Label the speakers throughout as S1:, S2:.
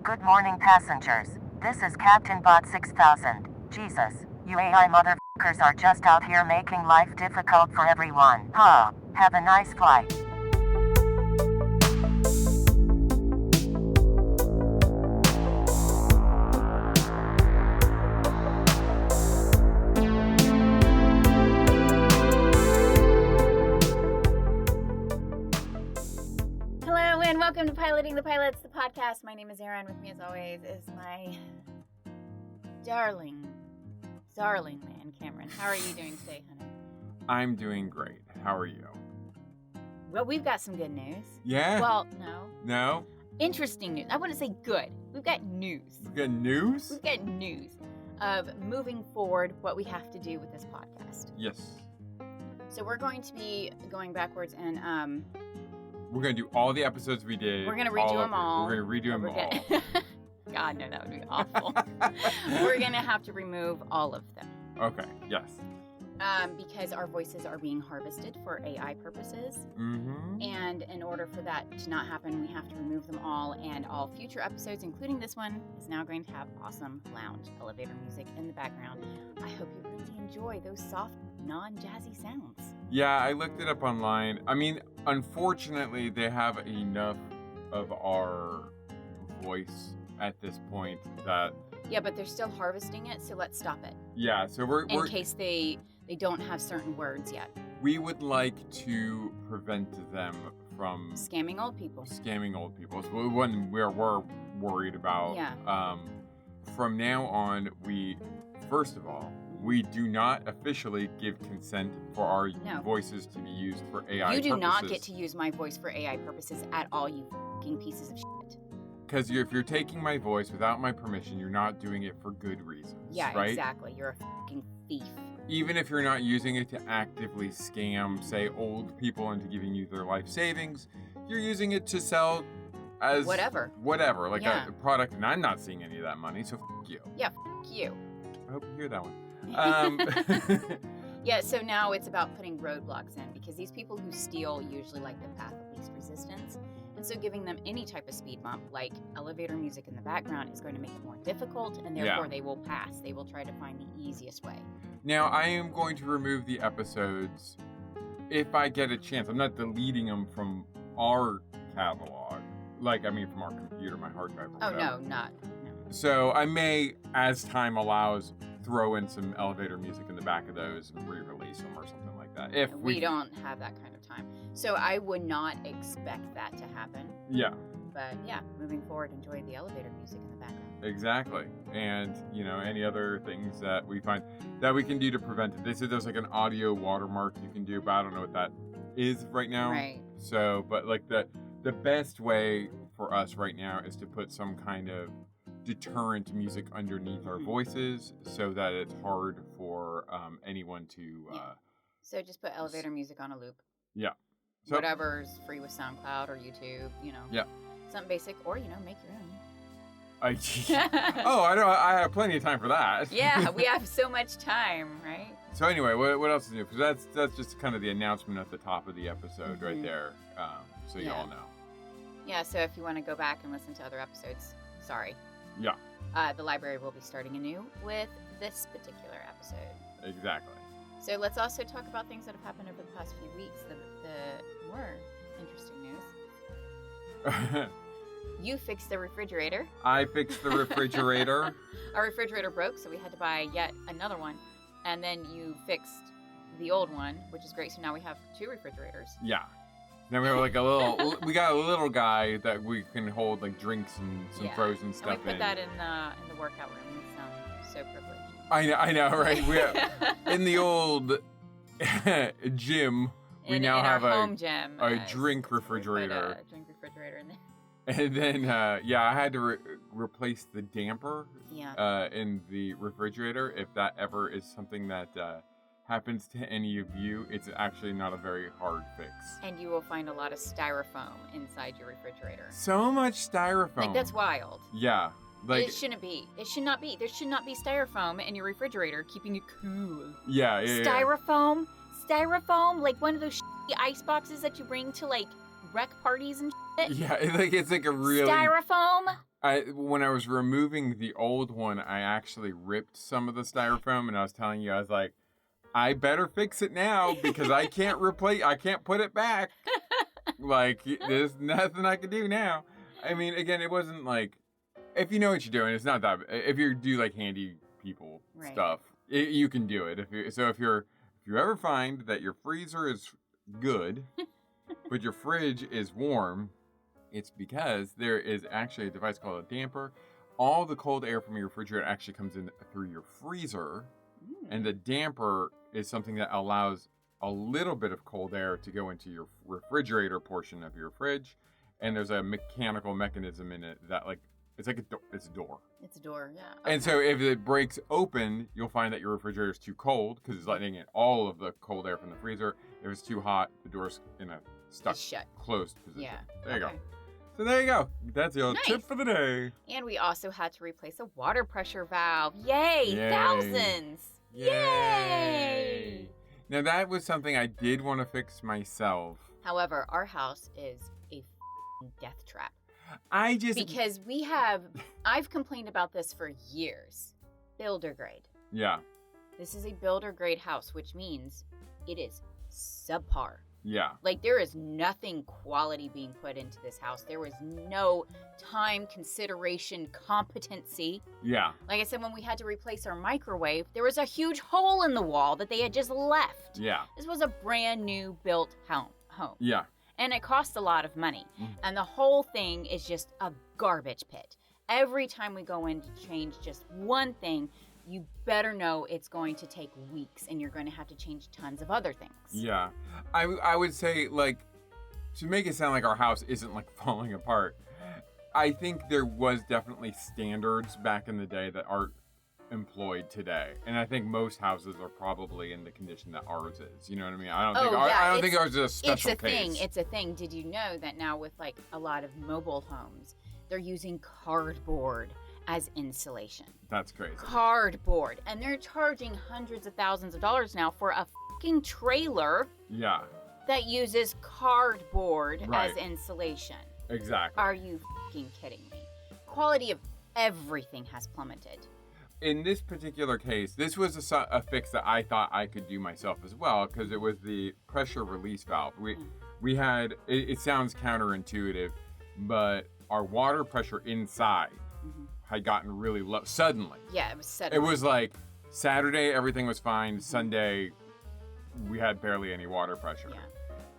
S1: Good morning, passengers. This is Captain Bot 6000. Jesus, you AI motherfuckers are just out here making life difficult for everyone. Huh. Have a nice flight.
S2: And welcome to Piloting the Pilots, the podcast. My name is Erin. With me, as always, is my darling man, Cameron. How are you doing today, honey?
S3: I'm doing great. How are you?
S2: Well, we've got some good news.
S3: Yeah?
S2: Well, no.
S3: No?
S2: Interesting news. I wouldn't say good. We've got news.
S3: We've got news?
S2: We've got news of moving forward, what we have to do with this podcast.
S3: Yes.
S2: So we're going to be going backwards and
S3: we're going to do all the episodes we did.
S2: We're going to redo them all.
S3: We're going to redo them all.
S2: God, no, that would be awful. We're going to have to remove all of them.
S3: Okay, yes.
S2: Because our voices are being harvested for AI purposes.
S3: Mm-hmm.
S2: And in order for that to not happen, we have to remove them all. And all future episodes, including this one, is now going to have awesome lounge elevator music in the background. I hope you really enjoy those soft, non-jazzy sounds.
S3: Yeah, I looked it up online. I mean, unfortunately, they have enough of our voice at this point that...
S2: Yeah, but they're still harvesting it, so let's stop it.
S3: Yeah, so we're...
S2: In case they don't have certain words yet.
S3: We would like to prevent them from...
S2: Scamming old people.
S3: So when we're worried about...
S2: Yeah.
S3: From now on, first of all, we do not officially give consent for our voices to be used for AI purposes.
S2: You do not get to use my voice for AI purposes at all, you fucking pieces of shit.
S3: Because if you're taking my voice without my permission, you're not doing it for good reasons.
S2: Yeah,
S3: right?
S2: Exactly. You're a fucking thief.
S3: Even if you're not using it to actively scam, say, old people into giving you their life savings, you're using it to sell as... Whatever, like a product, and I'm not seeing any of that money, so fuck you.
S2: Yeah, fuck you.
S3: I hope you hear that one.
S2: Yeah, so now it's about putting roadblocks in, because these people who steal usually like the path of least resistance, and so giving them any type of speed bump, like elevator music in the background, is going to make it more difficult, and therefore they will pass. They will try to find the easiest way.
S3: Now, I am going to remove the episodes if I get a chance. I'm not deleting them from our catalog, from our computer, my hard drive.
S2: Oh, no.
S3: So I may, as time allows, throw in some elevator music in the back of those and re-release them or something like that. If
S2: we don't have that kind of time. So I would not expect that to happen.
S3: Yeah.
S2: But yeah, moving forward, enjoy the elevator music in the background.
S3: Exactly. And, any other things that we find that we can do to prevent it. They said there's like an audio watermark you can do, but I don't know what that is right now.
S2: Right.
S3: So, but like the best way for us right now is to put some kind of deterrent music underneath our voices so that it's hard for anyone to...
S2: So just put elevator music on a loop.
S3: Yeah. So,
S2: whatever's free with SoundCloud or YouTube,
S3: Yeah.
S2: Something basic, or, make your own.
S3: I have plenty of time for that.
S2: Yeah, we have so much time, right?
S3: So anyway, what else is new? Because that's just kind of the announcement at the top of the episode right there, so you all know.
S2: Yeah, so if you want to go back and listen to other episodes, sorry.
S3: Yeah.
S2: The library will be starting anew with this particular episode.
S3: Exactly.
S2: So let's also talk about things that have happened over the past few weeks, the more interesting news. You fixed the refrigerator.
S3: I fixed the refrigerator.
S2: Our refrigerator broke, so we had to buy yet another one. And then you fixed the old one, which is great. So now we have 2 refrigerators.
S3: Yeah. Then we have we got a little guy that we can hold like drinks and some frozen stuff in.
S2: And we put that in the workout room. We sound so privileged.
S3: I know, right? We in the old gym, we now have
S2: home gym,
S3: a drink refrigerator.
S2: A drink refrigerator in there.
S3: And then, I had to replace the damper in the refrigerator. If that ever is something that happens to any of you, it's actually not a very hard fix. And
S2: you will find a lot of styrofoam inside your refrigerator.
S3: So much styrofoam.
S2: Like, that's wild.
S3: Yeah. Like,
S2: it shouldn't be. It should not be. There should not be styrofoam in your refrigerator keeping it cool.
S3: Yeah.
S2: Styrofoam? Styrofoam? Like one of those shitty ice boxes that you bring to, like, rec parties and shit?
S3: Yeah, it's like a really...
S2: Styrofoam?
S3: When I was removing the old one, I actually ripped some of the styrofoam, and I was telling you, I was like, I better fix it now because I can't put it back. Like, there's nothing I can do now. I mean, again, it wasn't like, if you know what you're doing, it's not that. If you do like handy people stuff, you can do it. If you ever find that your freezer is good, but your fridge is warm, it's because there is actually a device called a damper. All the cold air from your refrigerator actually comes in through your freezer, and the damper is something that allows a little bit of cold air to go into your refrigerator portion of your fridge, and there's a mechanical mechanism in it that it's a door.
S2: It's a door, yeah. Okay.
S3: And so if it breaks open, you'll find that your refrigerator is too cold because it's letting in all of the cold air from the freezer. If it's too hot, the door's in a shut, closed position. Yeah. There you go. So there you go. That's your tip for the day.
S2: And we also had to replace a water pressure valve. Yay! Thousands! Yay!
S3: Now that was something I did want to fix myself.
S2: However, our house is a death trap. Because I've complained about this for years. Builder grade.
S3: Yeah.
S2: This is a builder grade house, which means it is subpar.
S3: Yeah.
S2: Like, there is nothing quality being put into this house. There was no time, consideration, competency.
S3: Yeah.
S2: Like I said, when we had to replace our microwave, there was a huge hole in the wall that they had just left.
S3: Yeah.
S2: This was a brand new built home.
S3: Yeah.
S2: And it cost a lot of money. And the whole thing is just a garbage pit. Every time we go in to change just one thing, you better know it's going to take weeks and you're going to have to change tons of other things.
S3: Yeah. I would say, like, to make it sound like our house isn't, like, falling apart, I think there was definitely standards back in the day that aren't employed today. And I think most houses are probably in the condition that ours is. You know what I mean? I don't think ours is a special case.
S2: It's a thing. Did you know that now with, like, a lot of mobile homes, they're using cardboard as insulation?
S3: That's crazy.
S2: Cardboard. And they're charging hundreds of thousands of dollars now for a fucking trailer.
S3: Yeah.
S2: That uses cardboard as insulation.
S3: Exactly.
S2: Are you fucking kidding me? Quality of everything has plummeted.
S3: In this particular case, this was a fix that I thought I could do myself as well, because it was the pressure release valve. We had, it sounds counterintuitive, but our water pressure inside had gotten really low suddenly.
S2: Yeah, it was suddenly.
S3: It was like Saturday, everything was fine. Sunday, we had barely any water pressure.
S2: Yeah.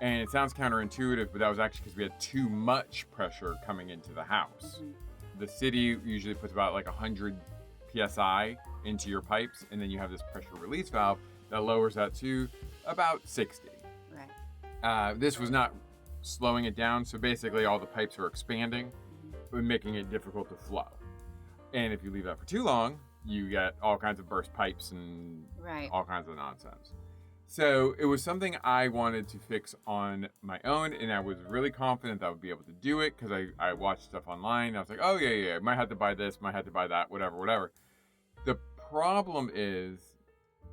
S3: And it sounds counterintuitive, but that was actually because we had too much pressure coming into the house. The city usually puts about like 100 PSI into your pipes, and then you have this pressure release valve that lowers that to about 60.
S2: Right.
S3: This was not slowing it down, so basically all the pipes were expanding, and making it difficult to flow. And if you leave that for too long, you get all kinds of burst pipes and all kinds of nonsense. So it was something I wanted to fix on my own, and I was really confident that I would be able to do it because I watched stuff online. I was like, oh, yeah, might have to buy this, might have to buy that, whatever. The problem is,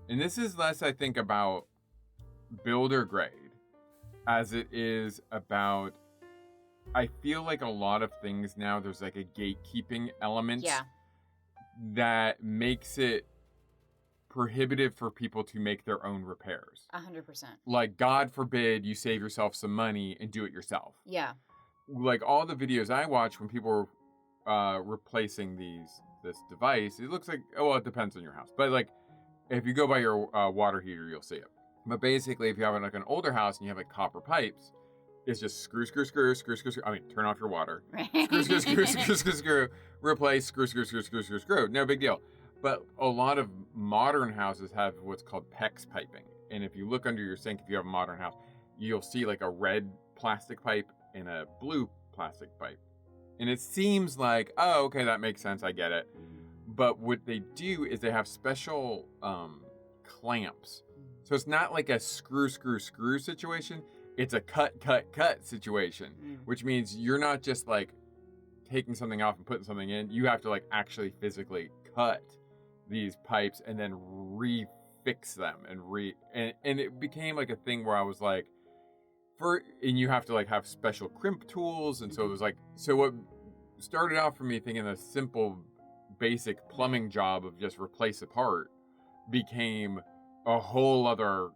S3: and this is less, I think, about builder grade as it is about, I feel like a lot of things now, there's like a gatekeeping element that makes it prohibitive for people to make their own repairs.
S2: 100%.
S3: Like, God forbid you save yourself some money and do it yourself.
S2: Yeah.
S3: Like, all the videos I watch when people are replacing this device, it looks like, it depends on your house. But, like, if you go by your water heater, you'll see it. But basically, if you have, like, an older house and you have, like, copper pipes, it's just screw. I mean, turn off your water. Screw. Replace, screw. No big deal. But a lot of modern houses have what's called PEX piping. And if you look under your sink, if you have a modern house, you'll see like a red plastic pipe and a blue plastic pipe. And it seems like, oh, okay, that makes sense. I get it. But what they do is they have special clamps. So it's not like a screw situation. It's a cut situation, which means you're not just like taking something off and putting something in. You have to like actually physically cut these pipes and then refix them and it became like a thing where I was like, and you have to like have special crimp tools, and so it was like, so what started out for me thinking a simple, basic plumbing job of just replace a part became a whole other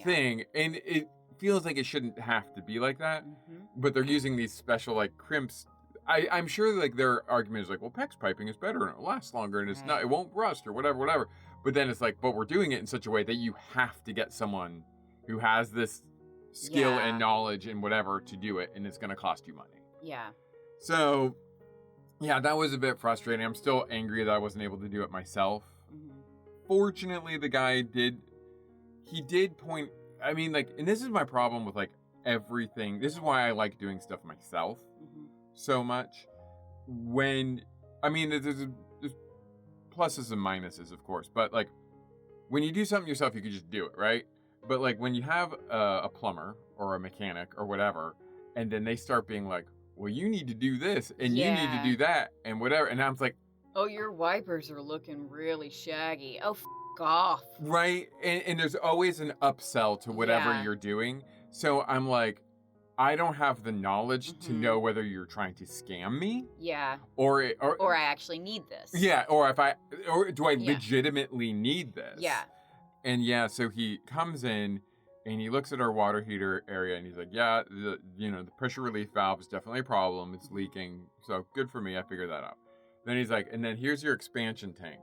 S3: thing. And it feels like it shouldn't have to be like that. But they're using these special, like, crimps. I'm sure, like, their argument is like, well, PEX piping is better and it'll last longer and it's not, it won't rust or whatever. But then it's like, but we're doing it in such a way that you have to get someone who has this skill and knowledge and whatever to do it, and it's going to cost you money.
S2: Yeah.
S3: So, yeah, that was a bit frustrating. I'm still angry that I wasn't able to do it myself. Fortunately, the guy did point, I mean, like, and this is my problem with, like, everything. This is why I like doing stuff myself so much. I mean, there's pluses and minuses, of course, but, like, when you do something yourself, you can just do it, right? But, like, when you have a plumber or a mechanic or whatever, and then they start being like, well, you need to do this, and you need to do that, and whatever, and I'm like,
S2: oh, your wipers are looking really shaggy. Oh, off.
S3: Right, and there's always an upsell to whatever you're doing, so I'm like, I don't have the knowledge to know whether you're trying to scam me.
S2: Yeah.
S3: Or
S2: I actually need this.
S3: Yeah, or do I legitimately need this?
S2: Yeah.
S3: And so he comes in and he looks at our water heater area and he's like, yeah, the pressure relief valve is definitely a problem. It's leaking. So good for me. I figured that out. Then he's like, and then here's your expansion tank.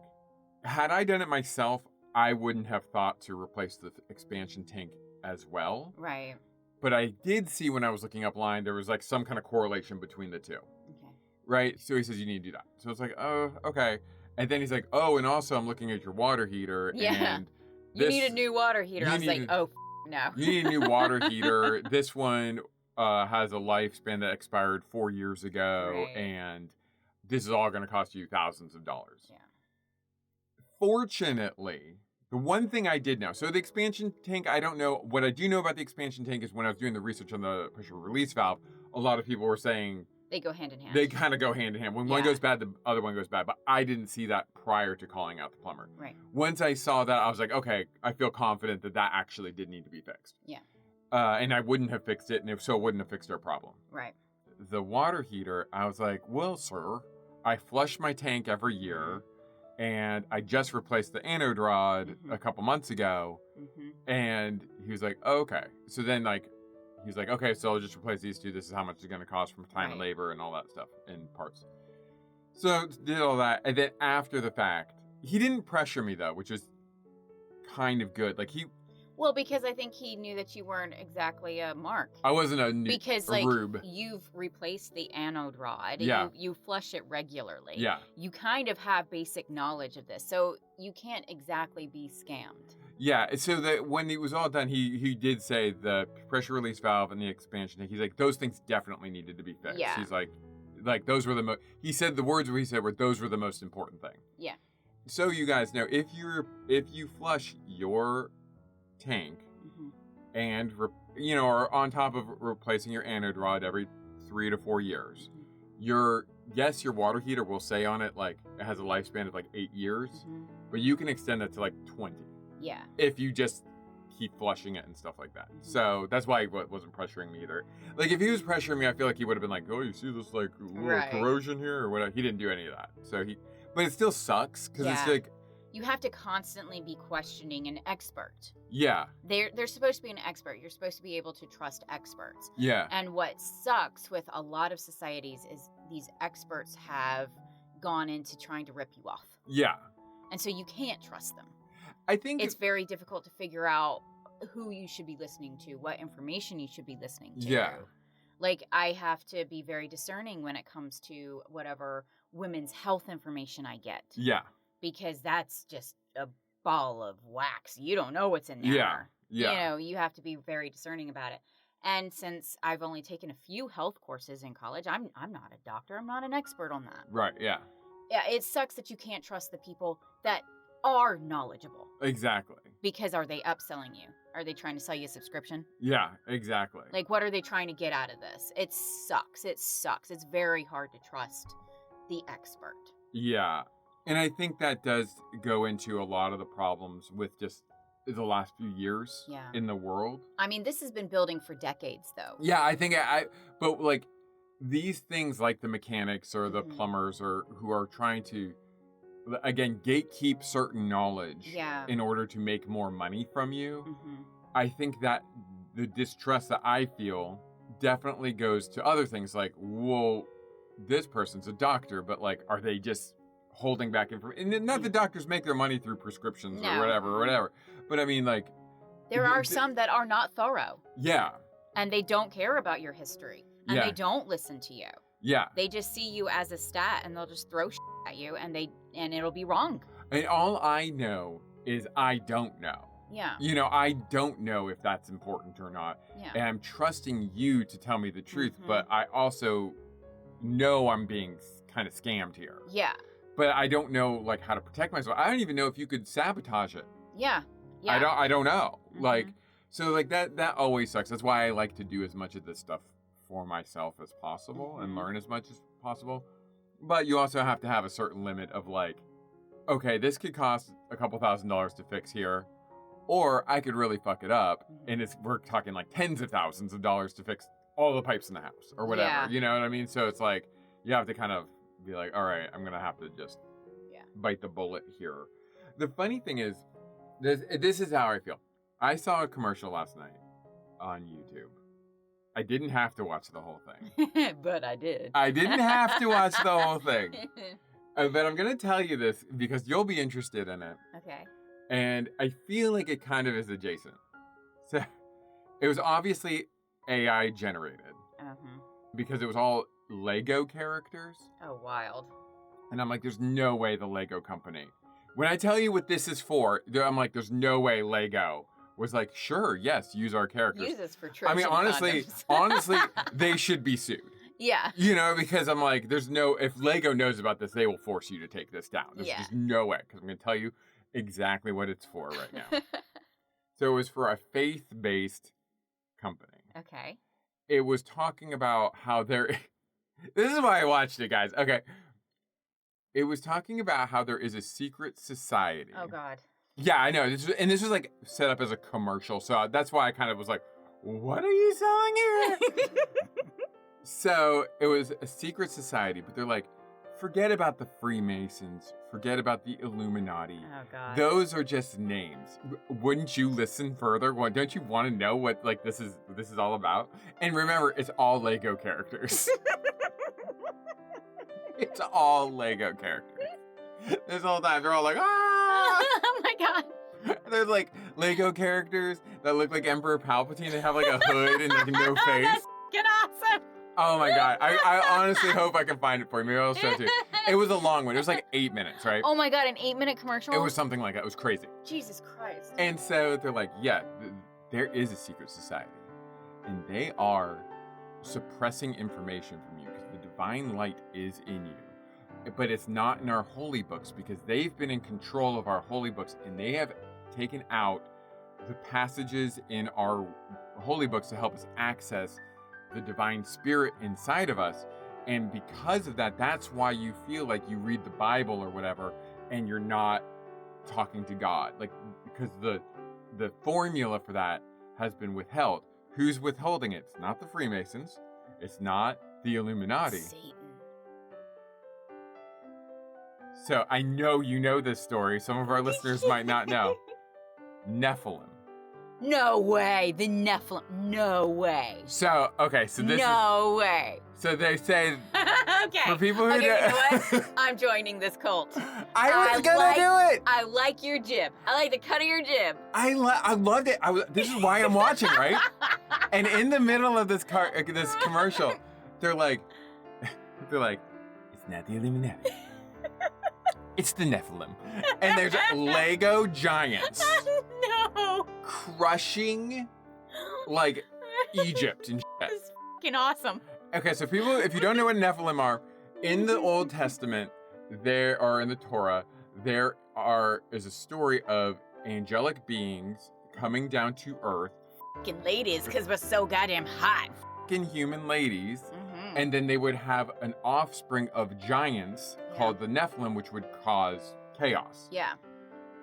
S3: Had I done it myself, I wouldn't have thought to replace the expansion tank as well.
S2: Right.
S3: But I did see when I was looking up line, there was like some kind of correlation between the two.
S2: Okay.
S3: Right? So he says you need to do that. So it's like, oh, okay. And then he's like, oh, and also I'm looking at your water heater.
S2: Yeah.
S3: And
S2: you need a new water heater. I was like, no.
S3: You need a new water heater. This one has a lifespan that expired 4 years ago.
S2: Right.
S3: And this is all going to cost you thousands of dollars.
S2: Yeah.
S3: Fortunately, the one thing I did know, so the expansion tank, I don't know. What I do know about the expansion tank is when I was doing the research on the pressure release valve, a lot of people were saying
S2: they go hand in hand.
S3: They kind of go hand in hand. When one goes bad, the other one goes bad. But I didn't see that prior to calling out the plumber.
S2: Right.
S3: Once I saw that, I was like, okay, I feel confident that actually did need to be fixed.
S2: Yeah.
S3: And I wouldn't have fixed it, and if so, it wouldn't have fixed our problem.
S2: Right.
S3: The water heater, I was like, well, sir, I flush my tank every year. And I just replaced the anode rod a couple months ago. And he was like, oh, okay. So then, like, he's like, okay, so I'll just replace these two. This is how much it's going to cost from time and labor and all that stuff and parts. So did all that. And then after the fact, he didn't pressure me, though, which is kind of good. Like,
S2: well, because I think he knew that you weren't exactly a mark.
S3: I wasn't a rube.
S2: You've replaced the anode rod.
S3: Yeah.
S2: You flush it regularly.
S3: Yeah.
S2: You kind of have basic knowledge of this. So you can't exactly be scammed.
S3: Yeah. So that when it was all done, he did say the pressure release valve and the expansion tank. He's like, those things definitely needed to be fixed.
S2: Yeah.
S3: He's like those were the most, he said the words he said were, those were the most important thing.
S2: Yeah.
S3: So you guys know, if you flush your tank and are on top of replacing your anode rod every 3 to 4 years, your water heater will say on it like it has a lifespan of like 8 years, but you can extend it to like 20.
S2: Yeah.
S3: If you just keep flushing it and stuff like that. So that's why he wasn't pressuring me either. Like if he was pressuring me, I feel like he would have been like, oh, you see this like little corrosion here or whatever. He didn't do any of that. So but it still sucks because it's like,
S2: you have to constantly be questioning an expert.
S3: Yeah.
S2: They're supposed to be an expert. You're supposed to be able to trust experts.
S3: Yeah.
S2: And what sucks with a lot of societies is these experts have gone into trying to rip you off.
S3: Yeah.
S2: And so you can't trust them.
S3: I think
S2: it's very difficult to figure out who you should be listening to, what information you should be listening to.
S3: Yeah.
S2: Like, I have to be very discerning when it comes to whatever women's health information I get.
S3: Yeah.
S2: Because that's just a ball of wax. You don't know what's in there.
S3: Yeah. Yeah.
S2: You have to be very discerning about it. And since I've only taken a few health courses in college, I'm not a doctor. I'm not an expert on that.
S3: Right, yeah.
S2: Yeah, it sucks that you can't trust the people that are knowledgeable.
S3: Exactly.
S2: Because are they upselling you? Are they trying to sell you a subscription?
S3: Yeah, exactly.
S2: Like, what are they trying to get out of this? It sucks. It sucks. It's very hard to trust the expert.
S3: Yeah. And I think that does go into a lot of the problems with just the last few years in the world.
S2: I mean, this has been building for decades, though.
S3: Yeah, I think but like, these things like the mechanics or the plumbers or who are trying to, again, gatekeep certain knowledge in order to make more money from you, I think that the distrust that I feel definitely goes to other things like, well, this person's a doctor, but like, are they just holding back information? And not that doctors make their money through prescriptions or whatever. But I mean, like,
S2: there are some that are not thorough.
S3: Yeah.
S2: And they don't care about your history. And they don't listen to you.
S3: Yeah.
S2: They just see you as a stat and they'll just throw shit at you and it'll be wrong.
S3: And all I know is I don't know.
S2: Yeah.
S3: You know, I don't know if that's important or not.
S2: Yeah.
S3: And I'm trusting you to tell me the truth, but I also know I'm being kind of scammed here.
S2: Yeah.
S3: But I don't know like how to protect myself. I don't even know if you could sabotage it.
S2: Yeah. Yeah.
S3: I don't know. Like, so like that always sucks. That's why I like to do as much of this stuff for myself as possible and learn as much as possible. But you also have to have a certain limit of like, okay, this could cost a couple $1,000s to fix here, or I could really fuck it up and we're talking like tens of thousands of dollars to fix all the pipes in the house or whatever.
S2: Yeah.
S3: You know what I mean? So it's like you have to kind of be like, all right, I'm gonna have to just bite the bullet here. The funny thing is, this is how I feel. I saw a commercial last night on YouTube. I didn't have to watch the whole thing.
S2: But I did.
S3: I didn't have to watch the whole thing. But I'm going to tell you this because you'll be interested in it.
S2: Okay.
S3: And I feel like it kind of is adjacent. So it was obviously AI generated. Because it was all Lego characters.
S2: Oh, wild.
S3: And I'm like, there's no way the Lego company. When I tell you what this is for, I'm like, there's no way Lego was like, sure, yes, use our characters.
S2: Use this for Trojan
S3: I mean, honestly, they should be sued.
S2: Yeah.
S3: You know, because I'm like, if Lego knows about this, they will force you to take this down. There's just no way, because I'm going to tell you exactly what it's for right now. So it was for a faith-based company.
S2: Okay.
S3: It was talking about how this is why I watched it, guys. Okay. It was talking about how there is a secret society.
S2: Oh, God.
S3: Yeah, I know. This was like set up as a commercial, so that's why I kind of was like, "What are you selling here?" So it was a secret society, but they're like, forget about the Freemasons, forget about the Illuminati.
S2: Oh God,
S3: those are just names. Wouldn't you listen further? Don't you want to know what like this is all about? And remember, it's all Lego characters. It's all Lego characters. This whole time, they're all like, ah!
S2: Oh my God.
S3: There's like Lego characters that look like Emperor Palpatine. They have like a hood and like no face.
S2: That's fucking awesome.
S3: Oh my God. I honestly hope I can find it for you. Maybe I'll show it to you. It was a long one. It was like 8 minutes, right?
S2: Oh my God, an 8-minute commercial?
S3: It was something like that. It was crazy.
S2: Jesus Christ.
S3: And so they're like, yeah, there is a secret society. And they are suppressing information from you because the divine light is in you. But it's not in our holy books because they've been in control of our holy books and they have taken out the passages in our holy books to help us access the divine spirit inside of us. And because of that, that's why you feel like you read the Bible or whatever and you're not talking to God. Like, because the formula for that has been withheld. Who's withholding it? It's not the Freemasons. It's not the Illuminati.
S2: Satan.
S3: So I know you know this story. Some of our listeners might not know. Nephilim.
S2: No way. The Nephilim. No way.
S3: So, okay, so this
S2: No way.
S3: So they say
S2: Okay.
S3: for people who
S2: okay, you know
S3: don't...
S2: what? I'm joining this cult.
S3: I was gonna do it.
S2: I like your jib. I like the cut of your jib.
S3: I loved it. This is why I'm watching, right? And in the middle of this commercial, they're like, it's not the Illuminati. It's the Nephilim. And there's Lego giants
S2: No.
S3: crushing like Egypt and shit.
S2: This is fucking awesome.
S3: Okay, so people, if you don't know what Nephilim are, in the Old Testament, in the Torah, is a story of angelic beings coming down to earth.
S2: Fucking ladies, because we're so goddamn hot.
S3: Fucking human ladies. And then they would have an offspring of giants called the Nephilim, which would cause chaos.
S2: Yeah.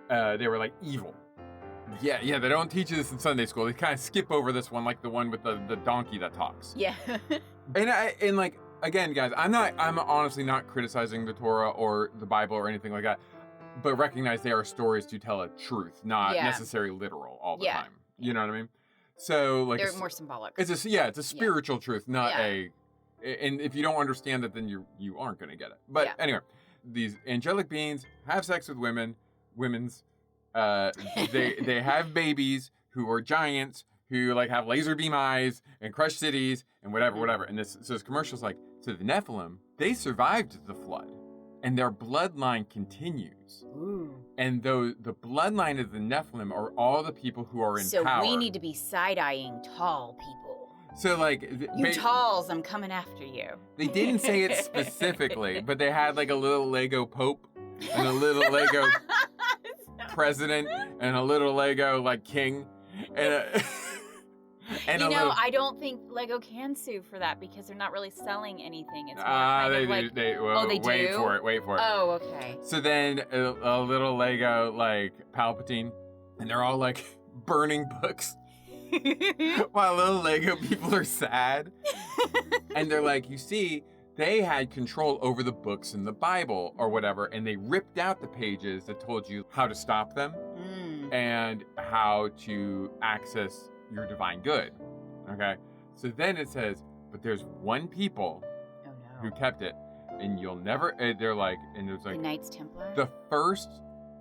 S3: They were like evil. Yeah, they don't teach you this in Sunday school. They kind of skip over this one, like the one with the donkey that talks.
S2: Yeah.
S3: And again, guys, I'm honestly not criticizing the Torah or the Bible or anything like that, but recognize they are stories to tell a truth, not necessarily literal all the time. You know what I mean? So like
S2: they're more symbolic.
S3: It's a spiritual truth, not a. And if you don't understand that, then you aren't going to get it. But anyway, these angelic beings have sex with women's. They have babies who are giants who like have laser beam eyes and crush cities and whatever. And this commercial's like, so the Nephilim, they survived the flood, and their bloodline continues.
S2: Ooh.
S3: And though the bloodline of the Nephilim are all the people who are in power.
S2: So we need to be side-eyeing tall people.
S3: So like
S2: you talls, I'm coming after you.
S3: They didn't say it specifically, but they had like a little Lego Pope and a little Lego president and a little Lego like king and
S2: I don't think Lego can sue for that because they're not really selling anything. It's more kind of like,
S3: they
S2: wait
S3: do? Wait for it.
S2: Oh, okay.
S3: So then a little Lego like Palpatine, and they're all like burning books while little Lego people are sad. And they're like, you see, they had control over the books in the Bible or whatever, and they ripped out the pages that told you how to stop them and how to access your divine good. Okay? So then it says, but there's one people who kept it, and you'll never, they're like, and there's like,
S2: the Knights Templar?
S3: The first,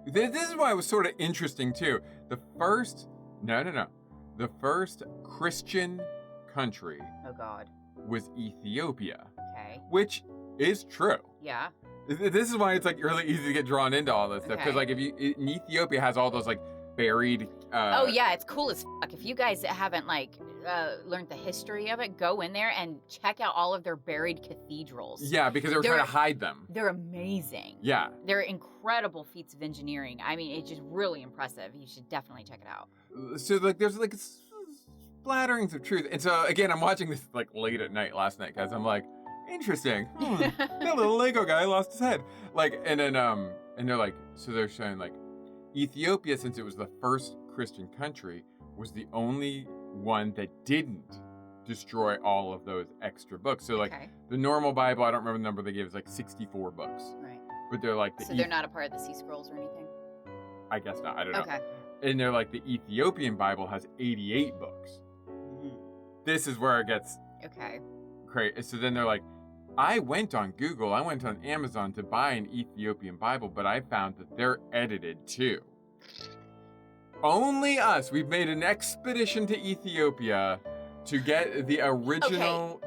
S3: this is why it was sort of interesting too. The first Christian country was Ethiopia.
S2: Okay.
S3: Which is true.
S2: Yeah.
S3: This is why it's like really easy to get drawn into all this stuff. Because like Ethiopia has all those like buried.
S2: It's cool as fuck. If you guys haven't like learned the history of it, go in there and check out all of their buried cathedrals.
S3: Yeah, because they were trying to hide them.
S2: They're amazing.
S3: Yeah.
S2: They're incredible feats of engineering. I mean, it's just really impressive. You should definitely check it out.
S3: So like there's like splatterings of truth. And so again, I'm watching this like late at night last night, guys. I'm like, interesting. That little Lego guy lost his head. Like, and then and they're like, so they're showing like Ethiopia, since it was the first Christian country, was the only one that didn't destroy all of those extra books. So like the normal Bible, I don't remember the number they gave, is like 64 books.
S2: Right.
S3: But they're like
S2: they're not a part of the Sea Scrolls or anything?
S3: I guess not. I don't know.
S2: Okay.
S3: And they're like, the Ethiopian Bible has 88 books. Mm-hmm. This is where it gets crazy. So then they're like, I went on Google, I went on Amazon to buy an Ethiopian Bible, but I found that they're edited too. Only us. We've made an expedition to Ethiopia to get the original.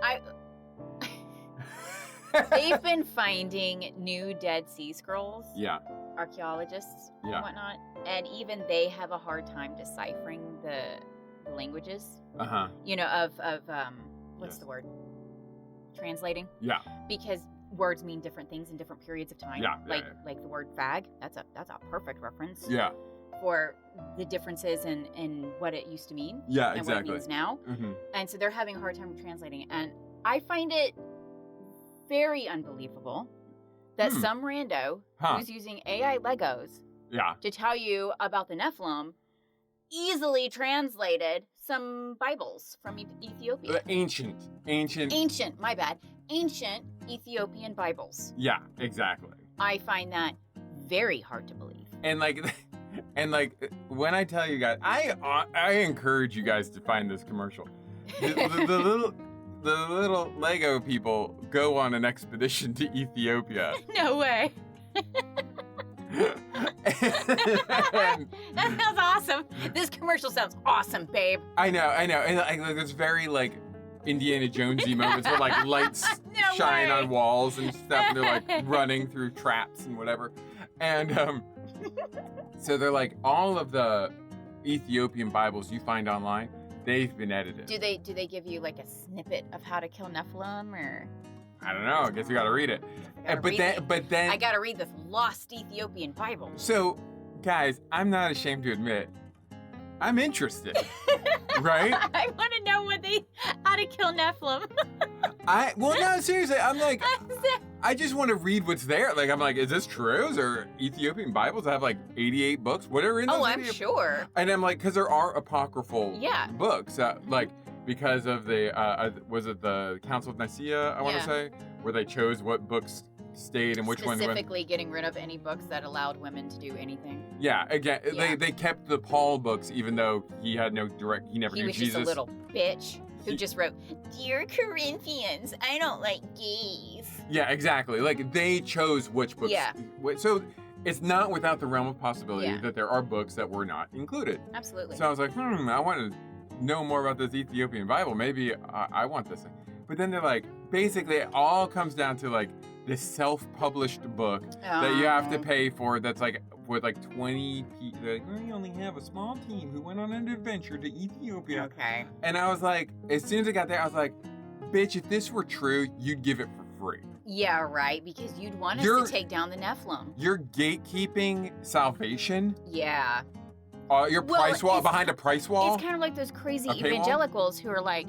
S2: They've been finding new Dead Sea Scrolls.
S3: Yeah.
S2: Archaeologists and whatnot, and even they have a hard time deciphering the languages. You know, of what's the word? Translating.
S3: Yeah.
S2: Because words mean different things in different periods of time.
S3: Yeah.
S2: Like the word fag. That's a perfect reference.
S3: Yeah.
S2: For the differences in what it used to mean.
S3: Yeah,
S2: and
S3: exactly.
S2: what it means now.
S3: Mm-hmm.
S2: And so they're having a hard time translating it. And I find it very unbelievable that some rando who's using AI Legos to tell you about the Nephilim easily translated some Bibles from Ethiopia.
S3: Ancient,
S2: my bad. Ancient Ethiopian Bibles.
S3: Yeah, exactly.
S2: I find that very hard to believe.
S3: And like when I tell you guys, I encourage you guys to find this commercial. The little Lego people go on an expedition to Ethiopia.
S2: No way. That sounds awesome. This commercial sounds awesome, babe.
S3: I know. And like, there's very like Indiana Jonesy moments where like lights shine on walls and stuff, and they're like running through traps and whatever. And so they're like, all of the Ethiopian Bibles you find online, they've been edited.
S2: Do they give you like a snippet of how to kill Nephilim, or?
S3: I don't know. I guess you got to read it. But then
S2: I got to read this lost Ethiopian Bible.
S3: So, guys, I'm not ashamed to admit, I'm interested. Right?
S2: I want to know how to kill Nephilim.
S3: No, seriously, I'm like, I just want to read what's there. Like, I'm like, is this true? Is there Ethiopian Bibles that have like 88 books? What are in those?
S2: Oh, I'm sure.
S3: And I'm like, because there are apocryphal books. Like, because of the was it the Council of Nicaea, I want to say, where they chose what books stayed and which ones went.
S2: Specifically getting rid of any books that allowed women to do anything.
S3: Yeah, again, they kept the Paul books, even though he had no direct, he never knew Jesus.
S2: He was just a little bitch who just wrote, "Dear Corinthians, I don't like gays."
S3: Yeah, exactly. Like, they chose which books.
S2: Yeah.
S3: So it's not without the realm of possibility that there are books that were not included.
S2: Absolutely.
S3: So I was like, I want to know more about this Ethiopian Bible. Maybe I want this thing. But then they're like, basically, it all comes down to like this self-published book that you have to pay for. That's like with like 20 people. Like, we only have a small team who went on an adventure to Ethiopia.
S2: Okay.
S3: And I was like, as soon as I got there, I was like, bitch, if this were true, you'd give it for free.
S2: Yeah, right. Because you'd want us to take down the Nephilim.
S3: You're gatekeeping salvation.
S2: Yeah.
S3: Your price wall behind a price wall.
S2: It's kind of like those crazy evangelicals who are like,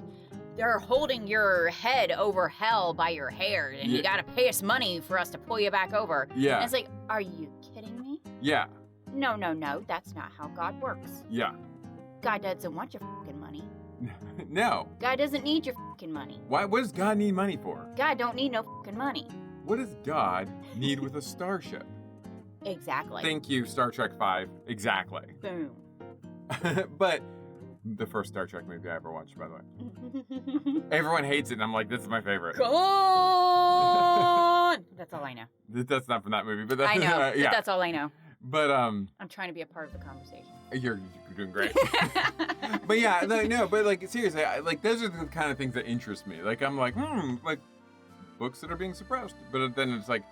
S2: they're holding your head over hell by your hair, and you got to pay us money for us to pull you back over.
S3: Yeah.
S2: And it's like, are you kidding me?
S3: Yeah.
S2: No, that's not how God works.
S3: Yeah.
S2: God doesn't want your fucking money.
S3: No.
S2: God doesn't need your fucking money.
S3: What does God need money for?
S2: God don't need no fucking money.
S3: What does God need with a starship?
S2: Exactly.
S3: Thank you, Star Trek V. Exactly.
S2: Boom.
S3: But the first Star Trek movie I ever watched, by the way. Everyone hates it, and I'm like, this is my favorite.
S2: Come on! That's all I know.
S3: That's not from that movie, but that's,
S2: I know. But that's all I know.
S3: But
S2: I'm trying to be a part of the conversation.
S3: You're doing great. But yeah, no, but like seriously, like those are the kind of things that interest me. Like I'm like, like books that are being suppressed. But then it's like,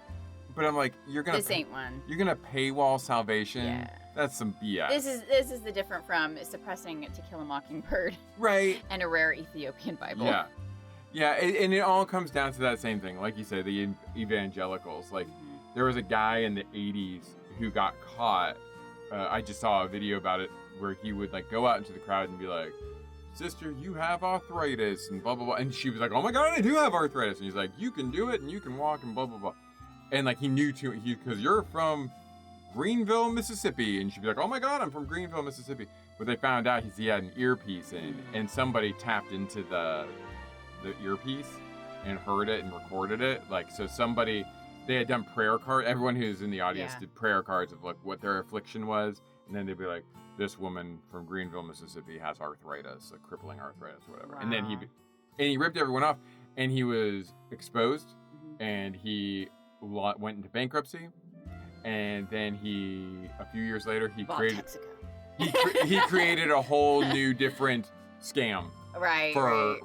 S3: but I'm like,
S2: this ain't one.
S3: You're gonna paywall salvation.
S2: Yeah.
S3: That's some BS.
S2: This is the different from suppressing To Kill a Mockingbird.
S3: Right.
S2: And a rare Ethiopian Bible.
S3: Yeah. Yeah, and it all comes down to that same thing. Like you said, the evangelicals. Like, there was a guy in the 80s who got caught. I just saw a video about it where he would, like, go out into the crowd and be like, "Sister, you have arthritis," and blah, blah, blah. And she was like, "Oh my God, I do have arthritis." And he's like, "You can do it, and you can walk, and blah, blah, blah." And, like, he knew because you're from Greenville, Mississippi. And she'd be like, "Oh my God, I'm from Greenville, Mississippi." But they found out he had an earpiece in, and somebody tapped into the earpiece and heard it and recorded it. Like, so they had done prayer cards. Everyone who's in the audience did prayer cards of like what their affliction was. And then they'd be like, "This woman from Greenville, Mississippi has arthritis, like crippling arthritis, whatever." Wow. And then he ripped everyone off, and he was exposed, and he went into bankruptcy. And then a few years later, he created a whole new different scam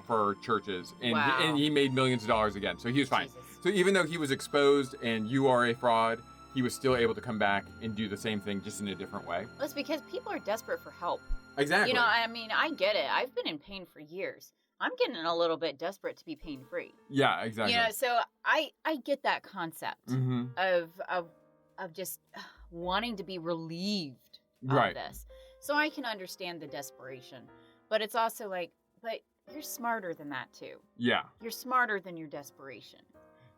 S3: for churches, and he made millions of dollars again. So he was fine. Jesus. So even though he was exposed and you are a fraud, he was still able to come back and do the same thing, just in a different way.
S2: Well, it's because people are desperate for help.
S3: Exactly.
S2: You know, I mean, I get it. I've been in pain for years. I'm getting a little bit desperate to be pain free.
S3: Yeah, exactly.
S2: You know, so I get that concept of just wanting to be relieved of this. So I can understand the desperation. But it's also like, but you're smarter than that too.
S3: Yeah.
S2: You're smarter than your desperation.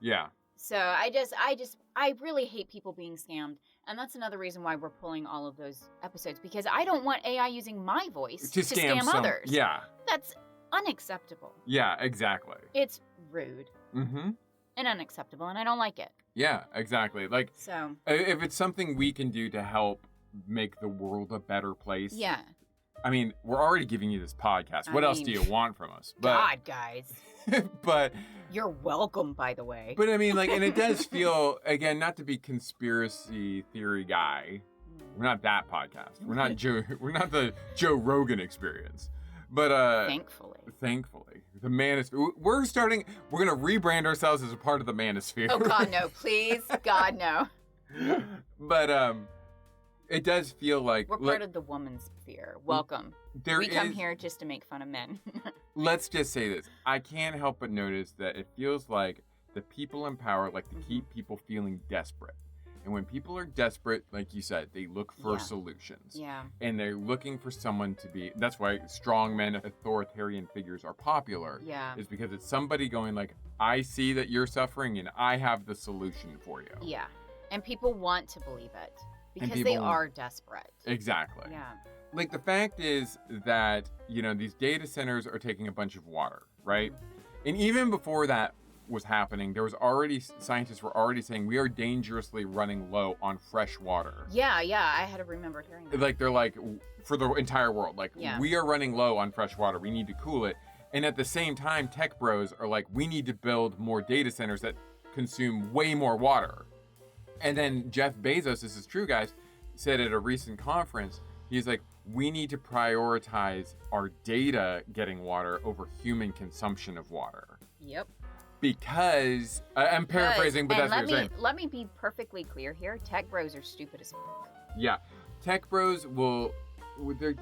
S3: Yeah.
S2: So I really hate people being scammed. And that's another reason why we're pulling all of those episodes, because I don't want AI using my voice to scam others.
S3: Yeah.
S2: That's unacceptable.
S3: Yeah, exactly.
S2: It's rude.
S3: Mm-hmm.
S2: And unacceptable, and I don't like it.
S3: Yeah, exactly. Like,
S2: so
S3: if it's something we can do to help make the world a better place.
S2: Yeah.
S3: I mean, we're already giving you this podcast. What else do you want from us?
S2: God, guys.
S3: But
S2: you're welcome, by the way.
S3: But I mean, like, and it does feel, again, not to be conspiracy theory guy. We're not that podcast. We're not the Joe Rogan Experience. But thankfully, the manosphere. We're gonna rebrand ourselves as a part of the manosphere.
S2: Oh God, no! Please, God, no.
S3: But it does feel like
S2: we're part of the woman's sphere. Welcome. We come here just to make fun of men.
S3: Let's just say this: I can't help but notice that it feels like the people in power like to keep people feeling desperate. And when people are desperate, like you said, they look for solutions.
S2: Yeah.
S3: And they're looking for someone to be. That's why strong men, authoritarian figures are popular.
S2: Yeah.
S3: Is because it's somebody going like, "I see that you're suffering, and I have the solution for you."
S2: Yeah. And people want to believe it Because they are desperate.
S3: Exactly.
S2: Yeah.
S3: Like, the fact is that, these data centers are taking a bunch of water, right? And even before that was happening, scientists were already saying we are dangerously running low on fresh water.
S2: Yeah, I had remembered hearing that.
S3: Like, they're like, for the entire world, like, we are running low on fresh water. We need to cool it. And at the same time, tech bros are like, we need to build more data centers that consume way more water. And then Jeff Bezos, this is true, guys, said at a recent conference, he's like, we need to prioritize our data getting water over human consumption of water.
S2: Yep.
S3: Because, I'm paraphrasing, but that's what you're saying.
S2: Let me be perfectly clear here. Tech bros are stupid as fuck.
S3: Yeah. Tech bros they're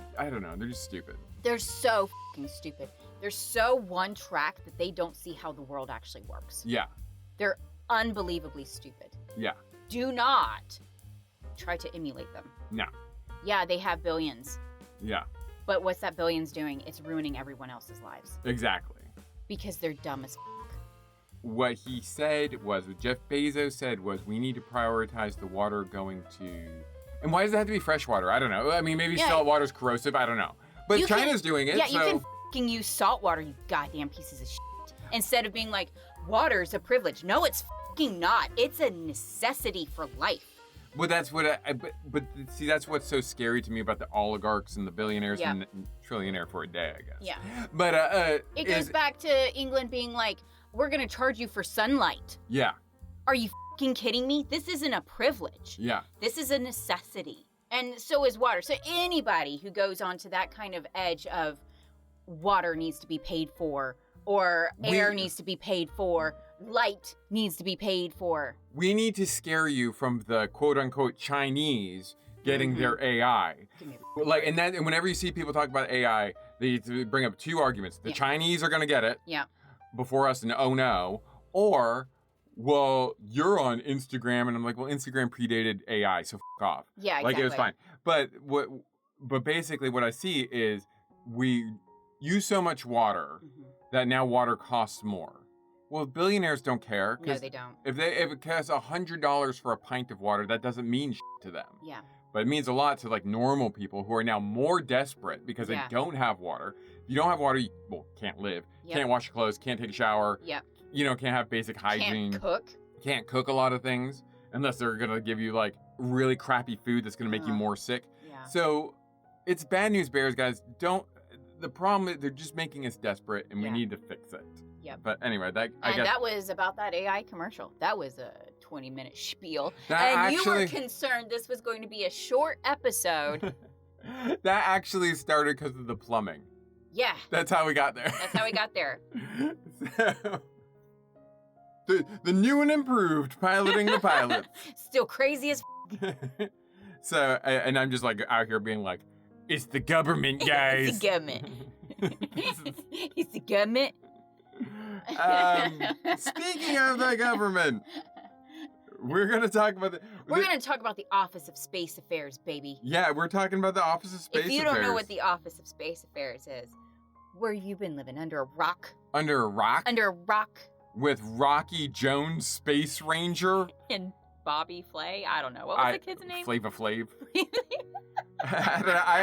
S3: just stupid.
S2: They're so fucking stupid. They're so one track that they don't see how the world actually works.
S3: Yeah.
S2: They're unbelievably stupid.
S3: Yeah.
S2: Do not try to emulate them.
S3: No.
S2: Yeah, they have billions.
S3: Yeah.
S2: But what's that billions doing? It's ruining everyone else's lives.
S3: Exactly.
S2: Because they're dumb as fuck.
S3: What he said was, what Jeff Bezos said was, we need to prioritize the water going to... And why does it have to be fresh water? I don't know. I mean, maybe salt water's corrosive. I don't know. But China's doing it,
S2: Yeah,
S3: so...
S2: you can fucking use salt water, you goddamn pieces of shit. Instead of being like, water's a privilege. No, it's fucking not. It's a necessity for life.
S3: Well, that's what but see, that's what's so scary to me about the oligarchs and the billionaires and trillionaire for a day, I guess.
S2: Yeah.
S3: But
S2: it goes back to England being like, we're gonna charge you for sunlight.
S3: Yeah.
S2: Are you fucking kidding me? This isn't a privilege.
S3: Yeah.
S2: This is a necessity. And so is water. So anybody who goes onto that kind of edge of water needs to be paid for, or air needs to be paid for, light needs to be paid for.
S3: We need to scare you from the quote-unquote Chinese getting their AI. Like, and whenever you see people talk about AI, they bring up two arguments. The Chinese are going to get it before us, and oh no. Or, well, you're on Instagram, and I'm like, well, Instagram predated AI, so f*** off.
S2: Yeah,
S3: exactly. Like, it was fine. But basically what I see is we use so much water that now water costs more. Well, billionaires don't care.
S2: No, they don't.
S3: If it costs $100 for a pint of water, that doesn't mean shit to them.
S2: Yeah.
S3: But it means a lot to, like, normal people who are now more desperate because they don't have water. If you don't have water, you can't live. Can't wash your clothes, can't take a shower.
S2: Yeah.
S3: Can't have basic hygiene.
S2: Can't cook. Can't
S3: cook a lot of things unless they're going to give you, like, really crappy food that's going to make you more sick.
S2: Yeah.
S3: So it's bad news bears, guys. The problem is they're just making us desperate, and we need to fix it.
S2: Yep.
S3: But anyway,
S2: that was about that AI commercial. That was a 20-minute spiel. You were concerned this was going to be a short episode.
S3: That actually started because of the plumbing.
S2: Yeah.
S3: That's how we got there.
S2: That's how we got there.
S3: So, the new and improved piloting the pilots.
S2: Still crazy as
S3: So, and I'm just like out here being like, it's the government, guys.
S2: It's the government. It's the government.
S3: Speaking of the government, we're going to talk about
S2: the Office of Space Affairs, baby.
S3: Yeah, we're talking about the Office of Space Affairs.
S2: If you don't know what the Office of Space Affairs is, where have you been living? Under a rock?
S3: Under a rock?
S2: Under a rock.
S3: With Rocky Jones, Space Ranger.
S2: And Bobby Flay? I don't know. What was the kid's name?
S3: Flava Flav. I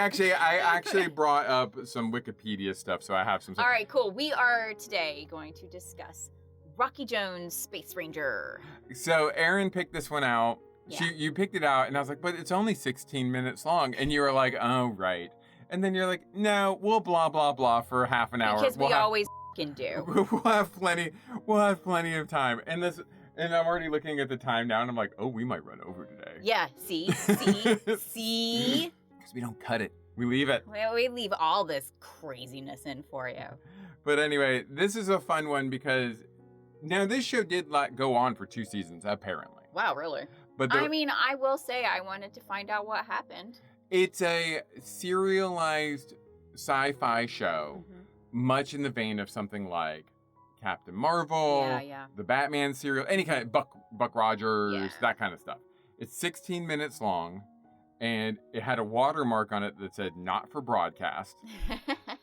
S3: actually brought up some Wikipedia stuff, so I have some.
S2: All right, cool. We are today going to discuss Rocky Jones, Space Ranger.
S3: So Erin picked this one out.
S2: Yeah.
S3: You picked it out, and I was like, but it's only 16 minutes long. And you were like, oh, right. And then you're like, no, we'll blah, blah, blah for half an hour.
S2: Because we always can do.
S3: We'll have plenty of time. And I'm already looking at the time now, and I'm like, oh, we might run over today.
S2: Yeah, see?
S3: Because we don't cut it. We leave it.
S2: We leave all this craziness in for you.
S3: But anyway, this is a fun one because now this show did go on for 2 seasons, apparently.
S2: Wow, really?
S3: But
S2: I will say I wanted to find out what happened.
S3: It's a serialized sci-fi show, much in the vein of something like Captain Marvel, the Batman serial, any kind of Buck Rogers, that kind of stuff. It's 16 minutes long, and it had a watermark on it that said "not for broadcast,"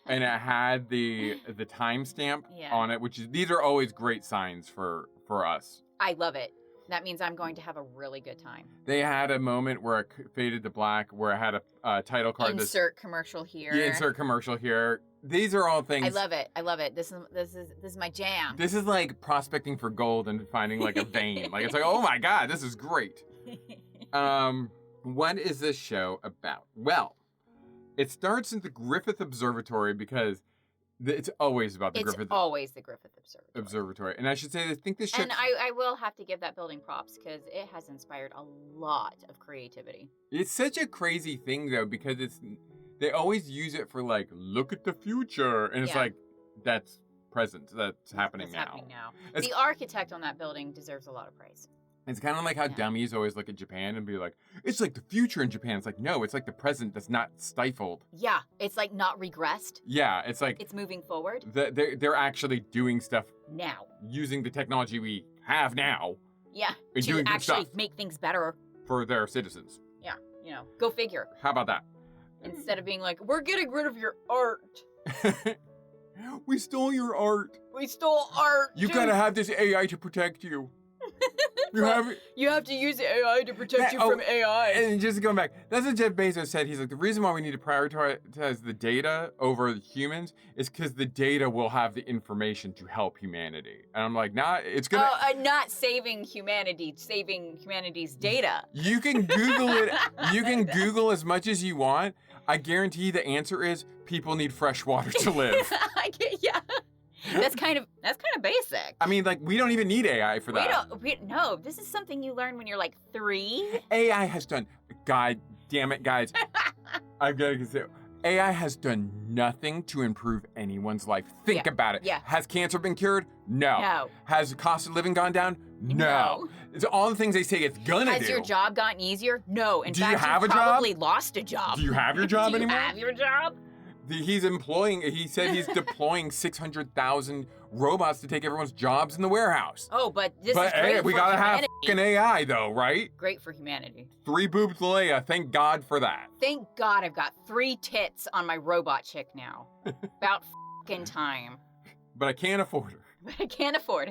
S3: and it had the timestamp on it, these are always great signs for us.
S2: I love it. That means I'm going to have a really good time.
S3: They had a moment where it faded to black, where it had a title card.
S2: Insert commercial here.
S3: Yeah, insert commercial here. These are all things.
S2: I love it. This is my jam.
S3: This is like prospecting for gold and finding like a vein. Like it's like, oh my god, this is great. What is this show about? Well, it starts in the Griffith Observatory because it's always about the Griffith.
S2: It's always the Griffith
S3: Observatory. And I should say, I think this show.
S2: And I will have to give that building props because it has inspired a lot of creativity.
S3: It's such a crazy thing though because they always use it for like, look at the future, and it's like that's present. That's happening now.
S2: The architect on that building deserves a lot of praise.
S3: It's kind of like how dummies always look at Japan and be like, it's like the future in Japan. It's like, no, it's like the present that's not stifled.
S2: Yeah, it's like not regressed.
S3: Yeah, it's like...
S2: It's moving forward.
S3: They're actually doing stuff...
S2: Now.
S3: Using the technology we have now.
S2: Yeah, to actually make things better.
S3: For their citizens.
S2: Yeah, go figure.
S3: How about that?
S2: Instead of being like, we're getting rid of your art.
S3: We stole your art.
S2: We stole art.
S3: You gotta have this AI to protect you.
S2: You have to use AI to protect you from AI.
S3: And just going back, that's what Jeff Bezos said. He's like, the reason why we need to prioritize the data over humans is because the data will have the information to help humanity. And I'm like, it's gonna...
S2: not saving humanity, saving humanity's data.
S3: You can Google it. You can Google as much as you want. I guarantee the answer is people need fresh water to live.
S2: Yeah. That's kind of basic.
S3: I mean, like, we don't even need AI for that.
S2: No, this is something you learn when you're like 3.
S3: AI has done, God damn it, guys. I've got to say, AI has done nothing to improve anyone's life. Think about it.
S2: Yeah.
S3: Has cancer been cured? No. Has the cost of living gone down? No. It's all the things they say it's gonna do.
S2: Has your job gotten easier? No. In
S3: fact,
S2: you have probably lost a job.
S3: Do you have your job anymore?
S2: Do you have your job?
S3: He said he's deploying 600,000 robots to take everyone's jobs in the warehouse.
S2: Oh, but this is great for
S3: we gotta have fucking AI though, right?
S2: Great for humanity.
S3: 3 boobs Leia, thank God for that.
S2: Thank God I've got 3 tits on my robot chick now. About fucking time.
S3: But I can't afford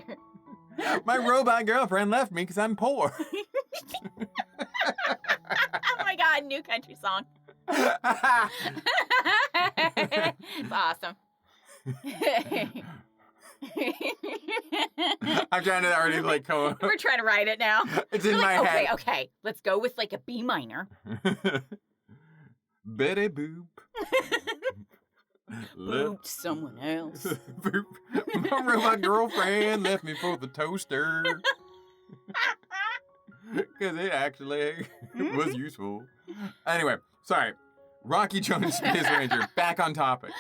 S3: her. My robot girlfriend left me because I'm poor.
S2: Oh my God, new country song. It's awesome.
S3: I'm trying to already like come.
S2: We're trying to write it now.
S3: It's in my head.
S2: Okay. Let's go with like a B minor.
S3: Betty boop.
S2: Booped someone else.
S3: Boop. My robot girlfriend left me for the toaster. Because it actually was useful. Anyway, sorry. Rocky Jones Space Ranger, back on topic.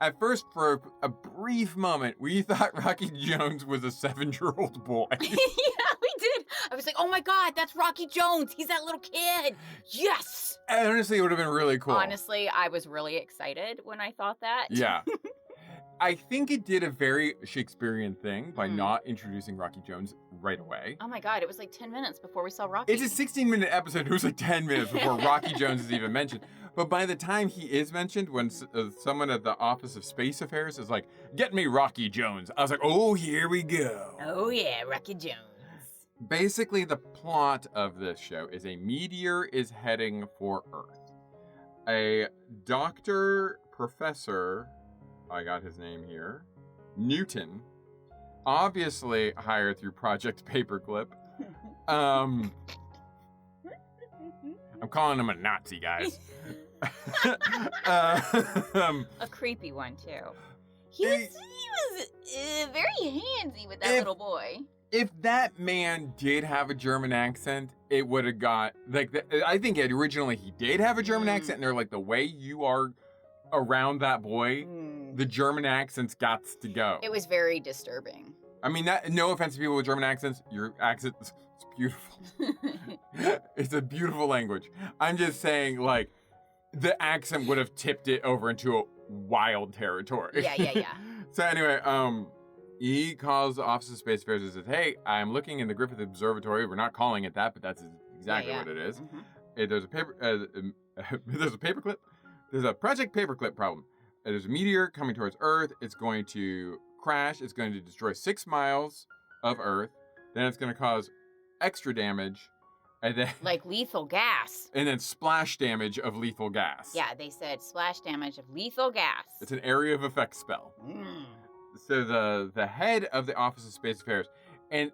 S3: At first, for a brief moment, we thought Rocky Jones was a 7-year-old boy.
S2: Yeah, we did. I was like, oh my God, that's Rocky Jones. He's that little kid. Yes.
S3: And honestly, it would have been really cool.
S2: Honestly, I was really excited when I thought that.
S3: Yeah. I think it did a very Shakespearean thing by not introducing Rocky Jones right away.
S2: Oh my God, it was like 10 minutes before we saw Rocky.
S3: It's a 16-minute episode. It was like 10 minutes before Rocky Jones is even mentioned. But by the time he is mentioned, when someone at the Office of Space Affairs is like, get me Rocky Jones, I was like, oh, here we go.
S2: Oh yeah, Rocky Jones.
S3: Basically, the plot of this show is a meteor is heading for Earth. A professor, I got his name here, Newton, obviously hired through Project Paperclip. I'm calling him a Nazi, guys.
S2: A creepy one, too. He was very handsy with that little boy.
S3: If that man did have a German accent, it would have got, I think originally he did have a German accent, and they're like, the way you are around that boy, the German accent's got to go.
S2: It was very disturbing.
S3: I mean, no offense to people with German accents, your accent is beautiful. It's a beautiful language. I'm just saying, like, the accent would have tipped it over into a wild territory.
S2: Yeah.
S3: So anyway, he calls the Office of Space Affairs and says, hey, I'm looking in the Griffith Observatory. We're not calling it that, but that's exactly what it is. Mm-hmm. There's a paperclip. There's a Project Paperclip problem. There's a meteor coming towards Earth. It's going to crash. It's going to destroy 6 miles of Earth. Then it's going to cause extra damage, and then
S2: like lethal gas.
S3: And then splash damage of lethal gas.
S2: Yeah, they said splash damage of lethal gas.
S3: It's an area of effect spell. So the head of the Office of Space Affairs, and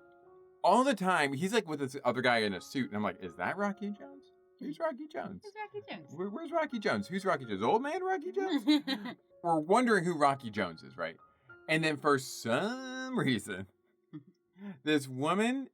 S3: all the time he's like with this other guy in a suit, and I'm like, is that Rocky Jones? Who's Rocky Jones?
S2: Who's Rocky Jones?
S3: Where's Rocky Jones? Who's Rocky Jones? Old man Rocky Jones? We're wondering who Rocky Jones is, right? And then for some reason, this woman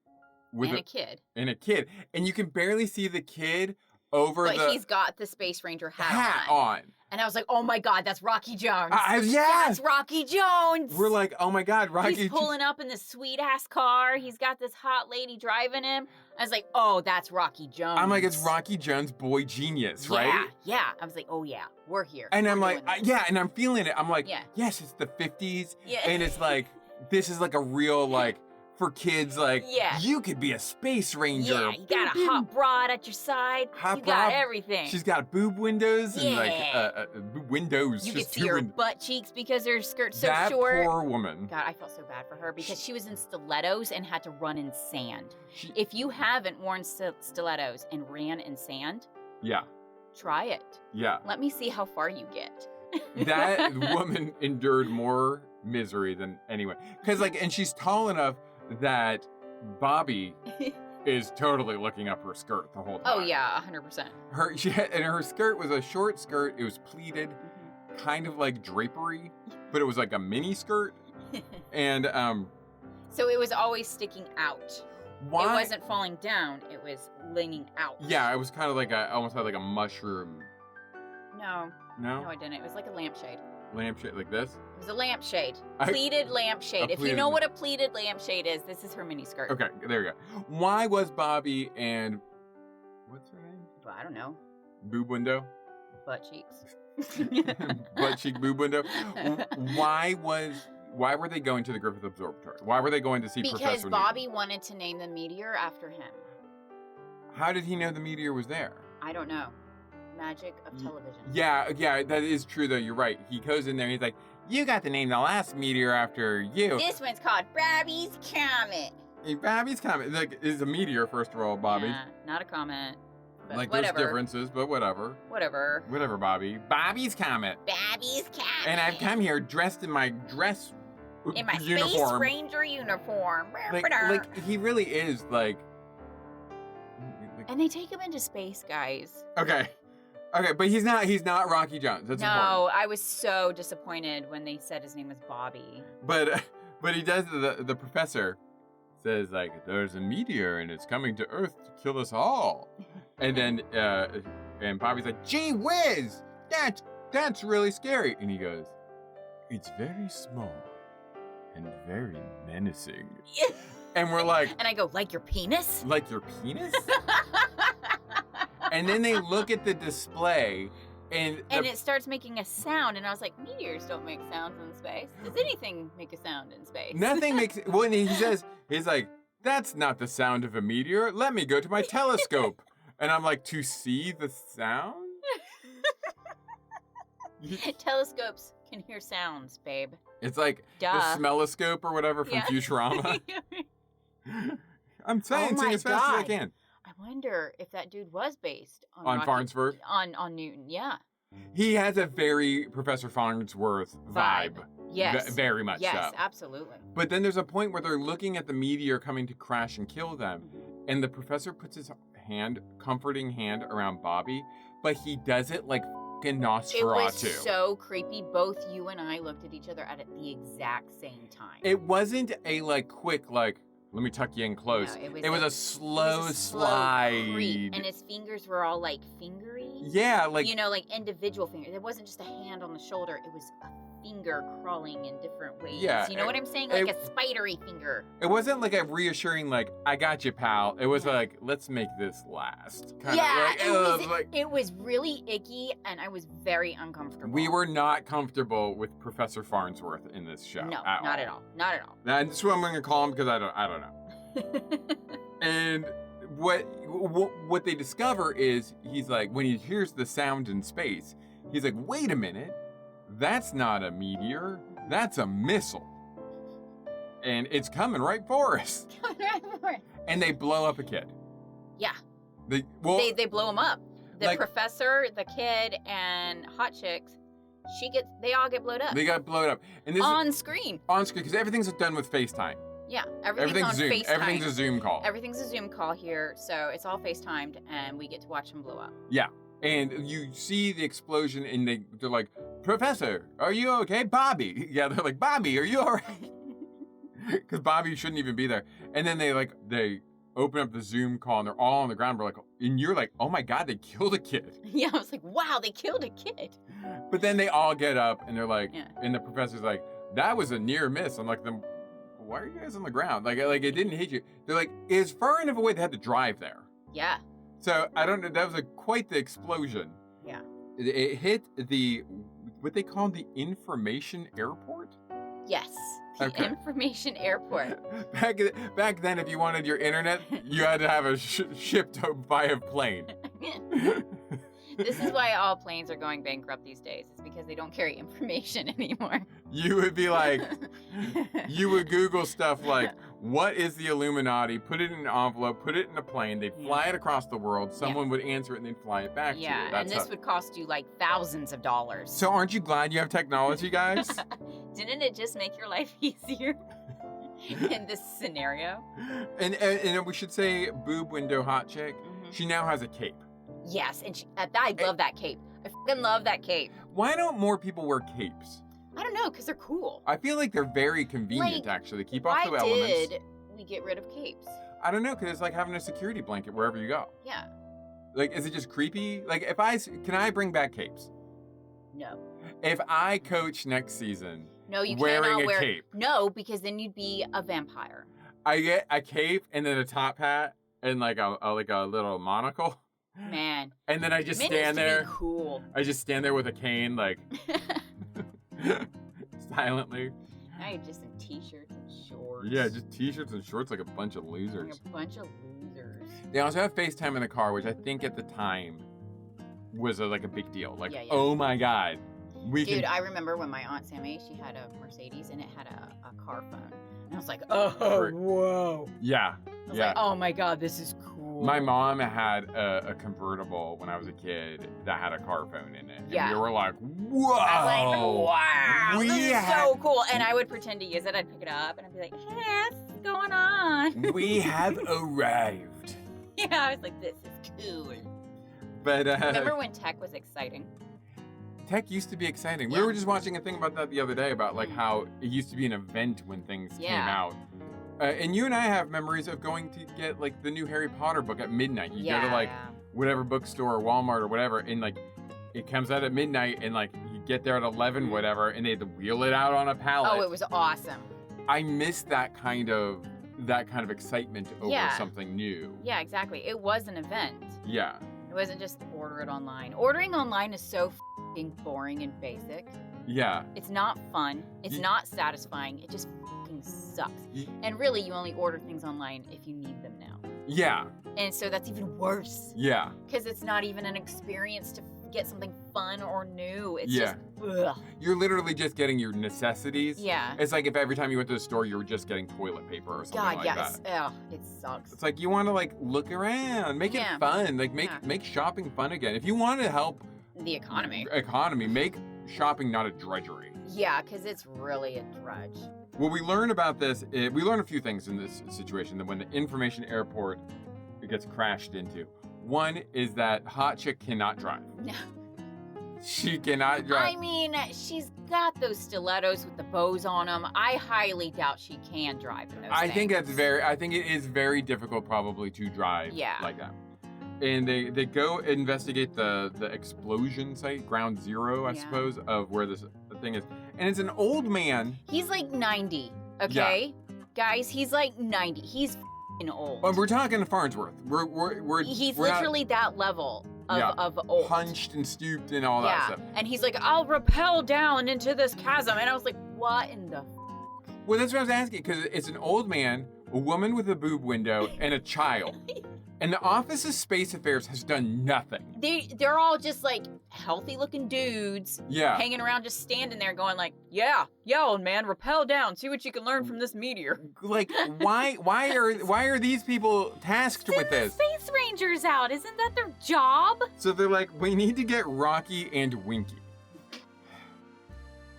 S3: with
S2: and a kid.
S3: And a kid. And you can barely see the kid over
S2: but he's got the Space Ranger hat on. And I was like, oh my God, that's Rocky Jones. That's Rocky Jones.
S3: We're like, oh my God, Rocky.
S2: He's pulling up in this sweet ass car. He's got this hot lady driving him. I was like, oh, that's Rocky Jones.
S3: I'm like, it's Rocky Jones, boy genius, right?
S2: Yeah. I was like, oh yeah, we're here.
S3: And
S2: we're
S3: I'm like, and I'm feeling it. I'm like, yes, it's the 50s.
S2: Yeah.
S3: And it's like, this is like a real, like, for kids, like, you could be a Space Ranger.
S2: Yeah, you got a hot broad at your side. You got everything.
S3: She's got boob windows and like windows.
S2: You can see her butt cheeks because her skirt's so short.
S3: That poor woman.
S2: God, I felt so bad for her because she was in stilettos and had to run in sand. If you haven't worn stilettos and ran in sand, try it.
S3: Yeah.
S2: Let me see how far you get.
S3: That woman endured more misery than anyone. Because and she's tall enough that Bobby is totally looking up her skirt the whole time.
S2: Oh yeah, 100%.
S3: Her skirt was a short skirt. It was pleated, kind of like drapery, but it was like a mini skirt. And
S2: so it was always sticking out. Why? It wasn't falling down. It was leaning out.
S3: Yeah, it was kind of like almost had like a mushroom.
S2: No, I didn't. It was like a lampshade.
S3: Lampshade like this?
S2: It was a lampshade. Pleated lampshade. If you know what a pleated lampshade is, this is her mini skirt.
S3: Okay, there you go. Why was Bobby and what's her name?
S2: Well, I don't know.
S3: Boob window?
S2: Butt cheeks.
S3: Butt cheek boob window. Why were they going to the Griffith Observatory? Why were they going to see Professor Newton?
S2: Because Bobby wanted to name the meteor after him.
S3: How did he know the meteor was there?
S2: I don't know. Magic of television.
S3: Yeah, that is true though. You're right. He goes in there and he's like, you got to name the last meteor after you.
S2: This one's called Bobby's Comet.
S3: Hey, Bobby's Comet. It's a meteor, first of all, Bobby.
S2: Yeah, not a comet.
S3: Like, whatever. There's differences, but whatever. Whatever, Bobby. Bobby's Comet.
S2: Bobby's Comet.
S3: And I've come here dressed in my dress uniform.
S2: Space Ranger uniform.
S3: Like, he really is, like...
S2: And they take him into space, guys.
S3: Okay, but he's not Rocky Jones. That's important.
S2: I was so disappointed when they said his name was Bobby.
S3: But he does, the professor says, like, there's a meteor and it's coming to Earth to kill us all. And then, and Bobby's like, gee whiz, that's really scary. And he goes, it's very small and very menacing. And we're like...
S2: And I go, like your penis?
S3: Like your penis? And then they look at the display, and
S2: it starts making a sound, and I was like, meteors don't make sounds in space. Does anything make a sound in space?
S3: Nothing makes... Well, and he's like, that's not the sound of a meteor. Let me go to my telescope. And I'm like, to see the sound?
S2: Telescopes can hear sounds, babe.
S3: It's like the smelloscope or whatever from Futurama. I'm saying as fast as I can.
S2: I wonder if that dude was based
S3: on Farnsworth?
S2: On Newton, yeah.
S3: He has a very Professor Farnsworth vibe.
S2: Yes.
S3: Very much so.
S2: Yes, absolutely.
S3: But then there's a point where they're looking at the meteor coming to crash and kill them, and the professor puts his comforting hand around Bobby, but he does it like fucking Nosferatu.
S2: It was so creepy. Both you and I looked at each other at the exact same time.
S3: It wasn't a quick let me tuck you in close. No, it was a slow slide.
S2: Creep, and his fingers were all like fingery.
S3: Yeah, like
S2: individual fingers. It wasn't just a hand on the shoulder. It was a finger crawling in different ways.
S3: Yeah,
S2: you know what I'm saying? Like a spidery finger.
S3: It wasn't like a reassuring I got you, pal. It was like, let's make this last.
S2: It was really icky, and I was very uncomfortable.
S3: We were not comfortable with Professor Farnsworth in this show.
S2: No, not at all. Not at all.
S3: That's what I'm going to call him because I don't know. And what they discover is he's like, when he hears the sound in space, he's like, wait a minute. That's not a meteor. That's a missile. and it's coming right for us. And they blow up a kid.
S2: Yeah.
S3: They
S2: blow him up. The professor, the kid, and Hot Chicks, they all get blown up.
S3: They got blown up. And this
S2: on screen.
S3: On screen, because everything's done with FaceTime.
S2: Yeah, everything's on
S3: Zoom.
S2: FaceTime.
S3: Everything's a Zoom call.
S2: Everything's a Zoom call here, so it's all FaceTimed, and we get to watch them blow up.
S3: Yeah, and you see the explosion, and they're like, Professor, are you okay? Bobby. Yeah, they're like, Bobby, are you all right? Because Bobby shouldn't even be there. And then they open up the Zoom call, and they're all on the ground. We're like, and you're like, oh my God, they killed a kid.
S2: Yeah, I was like, wow, they killed a kid.
S3: But then they all get up, and they're like, and the professor's like, that was a near miss. I'm like, why are you guys on the ground? Like it didn't hit you. They're like, it's far enough away they had to drive there.
S2: Yeah.
S3: So I don't know. That was quite the explosion.
S2: Yeah.
S3: It hit what they call the information airport.
S2: Yes. The information airport.
S3: Back then, if you wanted your internet, you had to have a shipped by a plane.
S2: This is why all planes are going bankrupt these days. It's because they don't carry information anymore.
S3: You would be like, you would Google stuff like, what is the Illuminati? Put it in an envelope, put it in a plane. They'd fly it across the world. Someone would answer it and they'd fly it back to you.
S2: Yeah, and this would cost you like thousands of dollars.
S3: So aren't you glad you have technology, guys?
S2: Didn't it just make your life easier in this scenario?
S3: And we should say boob window hot chick. Mm-hmm. She now has a cape.
S2: Yes, and I love that cape. I fucking love that cape.
S3: Why don't more people wear capes?
S2: I don't know, because they're cool.
S3: I feel like they're very convenient, actually. Keep off the elements.
S2: Why did we get rid of capes?
S3: I don't know, because it's like having a security blanket wherever you go.
S2: Yeah.
S3: Like, is it just creepy? Like, can I bring back capes?
S2: No.
S3: If I coach next season,
S2: no, you
S3: wearing
S2: cannot wear
S3: a cape.
S2: No, because then you'd be a vampire.
S3: I get a cape and then a top hat and like a little monocle.
S2: Man.
S3: And then I just stand there.
S2: Cool.
S3: I just stand there with a cane, like silently.
S2: Now you're just in t-shirts and shorts.
S3: Yeah, just t-shirts and shorts like a bunch of losers.
S2: Like a bunch of losers.
S3: They also have FaceTime in the car, which I think at the time was like a big deal. Like,
S2: yeah.
S3: Oh my God.
S2: Dude, I remember when my Aunt Sammy, she had a Mercedes and it had a car phone. And I was like, oh, whoa.
S3: Yeah.
S2: I was like, oh my God, this is cool.
S3: My mom had a convertible when I was a kid that had a car phone in it.
S2: Yeah.
S3: And we were like, whoa.
S2: I was like, wow, this is so cool. And I would pretend to use it. I'd pick it up and I'd be like, hey, what's going on?
S3: We have arrived.
S2: Yeah, I was like, this is cool.
S3: But
S2: remember when tech was exciting?
S3: Tech used to be exciting. Yeah. We were just watching a thing about that the other day about like how it used to be an event when things came out. And you and I have memories of going to get like the new Harry Potter book at midnight. You go to like whatever bookstore or Walmart or whatever, and like it comes out at midnight, and like you get there at 11, whatever, and they had to wheel it out on a pallet.
S2: Oh, it was awesome.
S3: I miss that kind of excitement over something new.
S2: Yeah, exactly. It was an event.
S3: Yeah.
S2: It wasn't just order it online. Ordering online is so fucking boring and basic.
S3: Yeah.
S2: It's not fun. It's not satisfying. It just fucking sucks. And really, you only order things online if you need them now.
S3: Yeah.
S2: And so that's even worse.
S3: Yeah.
S2: Because it's not even an experience to get something fun or new. It's just, ugh.
S3: You're literally just getting your necessities.
S2: Yeah.
S3: It's like if every time you went to the store, you were just getting toilet paper or something like that.
S2: Ugh, it sucks.
S3: It's like you want to like look around, make it fun, like make shopping fun again. If you want to help
S2: the economy,
S3: make shopping not a drudgery.
S2: Yeah, because it's really a drudge.
S3: Well, we learn about this. We learn a few things in this situation. That when the information airport gets crashed into, one is that hot chick cannot drive. No. She cannot drive.
S2: I mean, she's got those stilettos with the bows on them. I highly doubt she can drive in those things.
S3: I think it is very difficult probably to drive like that. And they go investigate the explosion site, ground zero, I suppose, of where this thing is. And it's an old man.
S2: He's like 90, okay? Yeah. Guys, he's like 90. He's f***ing old.
S3: We're talking Farnsworth.
S2: He's literally that level of old.
S3: Hunched and stooped and all that stuff.
S2: And he's like, I'll rappel down into this chasm. And I was like, what in the
S3: Well, that's what I was asking, because it's an old man, a woman with a boob window, and a child. And the Office of Space Affairs has done nothing.
S2: They're all just like healthy looking dudes hanging around just standing there going like, yeah, old man, rappel down, see what you can learn from this meteor.
S3: Like, why are these people tasked with this?
S2: Space Rangers out, isn't that their job?
S3: So they're like, we need to get Rocky and Winky.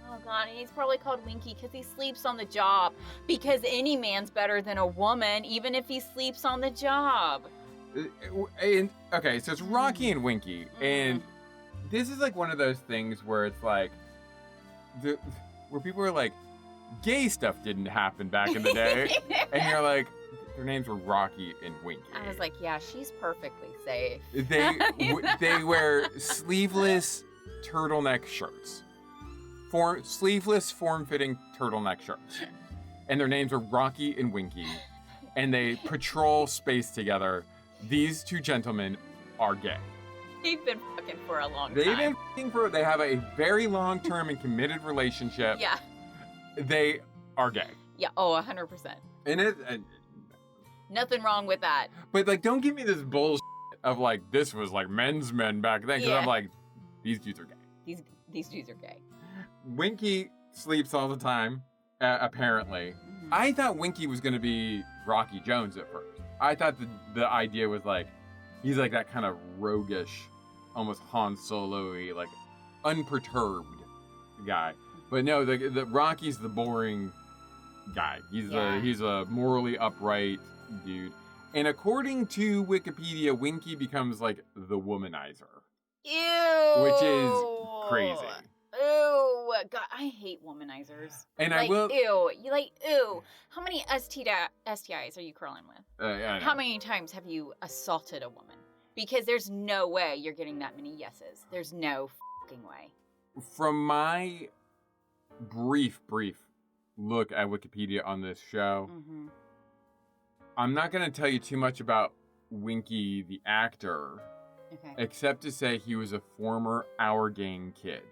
S2: Oh God, and he's probably called Winky because he sleeps on the job. Because any man's better than a woman, even if he sleeps on the job.
S3: And okay, so it's Rocky and Winky, and this is like one of those things where it's like, where people are like, gay stuff didn't happen back in the day, and you're like, their names were Rocky and Winky.
S2: I was like, yeah, she's perfectly safe.
S3: They wear sleeveless turtleneck shirts, sleeveless form-fitting turtleneck shirts, and their names are Rocky and Winky, and they patrol space together. These two gentlemen are gay.
S2: They've been fucking for a long time.
S3: They have a very long-term and committed relationship.
S2: Yeah.
S3: They are gay.
S2: Yeah, 100%.
S3: And
S2: nothing wrong with that.
S3: But like, don't give me this bullshit of like, this was like men's men back then. Because I'm like, these dudes are gay.
S2: These dudes are gay.
S3: Winky sleeps all the time, apparently. Mm-hmm. I thought Winky was going to be Rocky Jones at first. I thought the idea was like, he's like that kind of roguish, almost Han Solo-y, like unperturbed guy. But no, the Rocky's the boring guy. He's a morally upright dude. And according to Wikipedia, Winky becomes like the womanizer.
S2: Ew!
S3: Which is crazy.
S2: Ew, God, I hate womanizers.
S3: And
S2: like,
S3: I will.
S2: Ew, you like ew. How many STIs are you curling with? How many times have you assaulted a woman? Because there's no way you're getting that many yeses. There's no fucking way.
S3: From my brief look at Wikipedia on this show, I'm not going to tell you too much about Winky the actor, except to say he was a former Our Gang kid.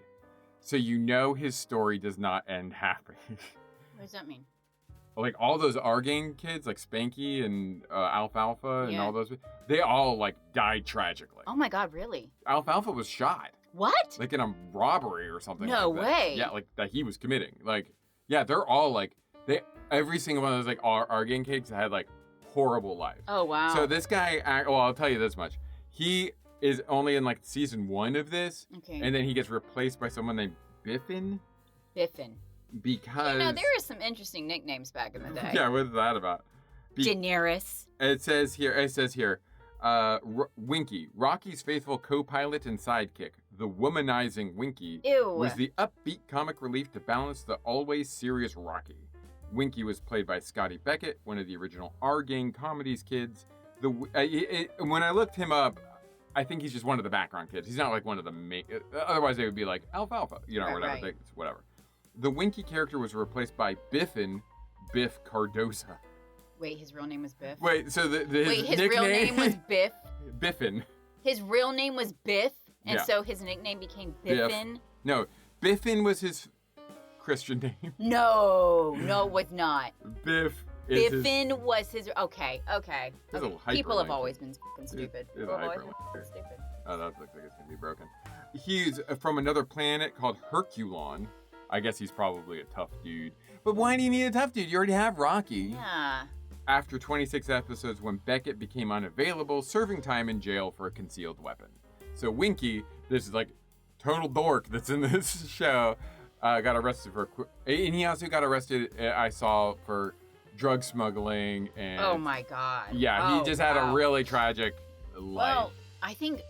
S3: So you know his story does not end happy.
S2: What does that mean?
S3: Like all those Our Gang kids, like Spanky and Alfalfa and all those, they all like died tragically.
S2: Oh my God, really?
S3: Alfalfa was shot.
S2: What?
S3: Like in a robbery or something.
S2: No
S3: like that.
S2: way.
S3: Yeah, like that he was committing. Like, yeah, they're all like, every single one of those like Our Gang kids had like horrible lives.
S2: Oh wow.
S3: So this guy, well, I'll tell you this much. He is only in like season 1 of this, and then he gets replaced by someone named Biffin. Because
S2: there were some interesting nicknames back in the day.
S3: Yeah, what's that about?
S2: Daenerys.
S3: It says here, Winky, Rocky's faithful co-pilot and sidekick, the womanizing Winky, was the upbeat comic relief to balance the always serious Rocky. Winky was played by Scotty Beckett, one of the original Our Gang comedies kids. When I looked him up, I think he's just one of the background kids. He's not like one of the main. Otherwise, they would be like Alfalfa, or whatever.
S2: Right.
S3: Whatever. The Winky character was replaced by Biff Cardosa.
S2: Wait, his real name was Biff?
S3: Wait, so
S2: his real name was Biff?
S3: Biffin.
S2: His real name was Biff, and so his nickname became Biffin?
S3: Biff. No, Biffin was his Christian name.
S2: No, it was not.
S3: Biffin
S2: was his. Okay. People have always been fucking stupid.
S3: Oh, that looks like it's gonna be broken. He's from another planet called Herculon. I guess he's probably a tough dude. But why do you need a tough dude? You already have Rocky.
S2: Yeah.
S3: After 26 episodes, when Beckett became unavailable, serving time in jail for a concealed weapon. So Winky, this is like total dork that's in this show, got arrested and he also got arrested, I saw, for drug smuggling and
S2: oh my God.
S3: Yeah, he just had a really tragic life.
S2: Well, I think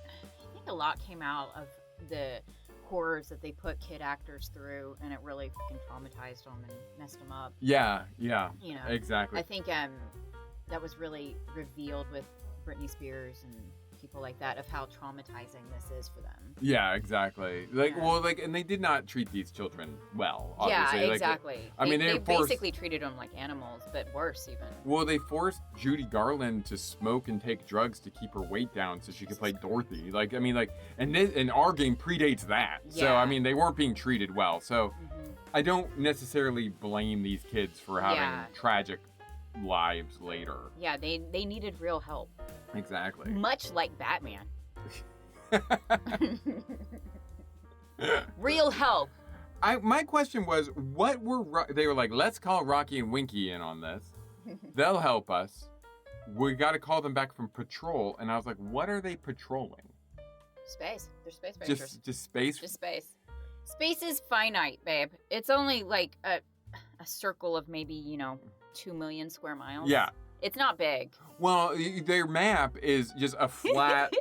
S2: a lot came out of the horrors that they put kid actors through, and it really fucking traumatized them and messed them up.
S3: Yeah, exactly.
S2: I think that was really revealed with Britney Spears and people like that, of how traumatizing this is for them.
S3: Yeah, exactly. And they did not treat these children well, obviously.
S2: Yeah, exactly. They basically treated them like animals, but worse even.
S3: Well, they forced Judy Garland to smoke and take drugs to keep her weight down so she could play Dorothy. And Our Gang predates that.
S2: Yeah.
S3: So, they weren't being treated well. So, I don't necessarily blame these kids for having tragic lives later.
S2: Yeah, they needed real help.
S3: Exactly.
S2: Much like Batman. Real help.
S3: My question was, they were like, let's call Rocky and Winky in on this. They'll help us. We got to call them back from patrol. And I was like, what are they patrolling?
S2: Space. They're space rangers.
S3: Just space?
S2: Just space. Space is finite, babe. It's only like a circle of maybe, 2 million square miles.
S3: Yeah.
S2: It's not big.
S3: Well, their map is just a flat,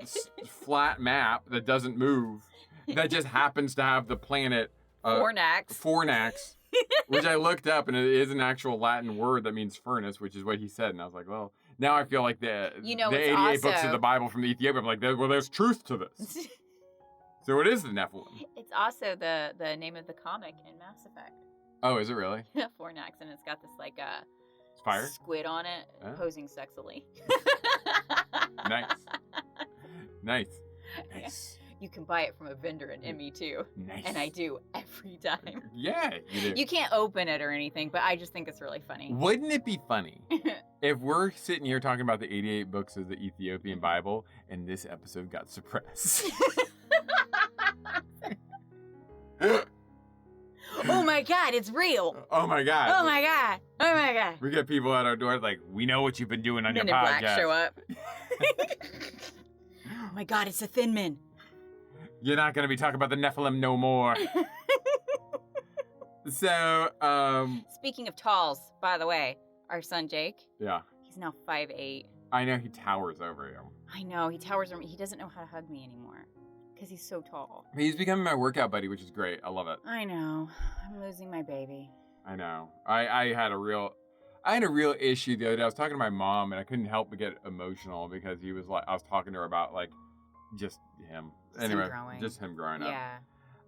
S3: flat map that doesn't move. That just happens to have the planet Fornax, which I looked up, and it is an actual Latin word that means furnace, which is what he said. And I was like, well, now I feel like the 88 books of the Bible from the Ethiopia. I'm like, well, there's truth to this. So it is the Nephilim.
S2: It's also the name of the comic in Mass Effect.
S3: Oh, is it really?
S2: Fornax, and it's got this
S3: fire
S2: squid on it, posing sexily.
S3: Nice.
S2: Yeah. You can buy it from a vendor in ME too.
S3: Nice.
S2: And I do every time.
S3: Yeah, you do.
S2: You can't open it or anything, but I just think it's really funny.
S3: Wouldn't it be funny if we're sitting here talking about the 88 books of the Ethiopian Bible and this episode got suppressed?
S2: Oh my God, it's real.
S3: Oh my God.
S2: Oh my God. Oh my God.
S3: We get people at our doors like, we know what you've been doing on
S2: Men
S3: your
S2: in
S3: podcast.
S2: Black show up. Oh my God, it's a Thin Man.
S3: You're not going to be talking about the Nephilim no more. So,
S2: Speaking of talls, by the way, our son Jake.
S3: Yeah.
S2: He's now 5'8".
S3: I know he towers over you.
S2: I know, he towers over me. He doesn't know how to hug me anymore because he's so tall.
S3: He's becoming my workout buddy, which is great. I love it.
S2: I know. I'm losing my baby.
S3: I know. I had a real issue the other day. I was talking to my mom, and I couldn't help but get emotional because he was like, I was talking to her about like just him. Just him growing up.
S2: Yeah.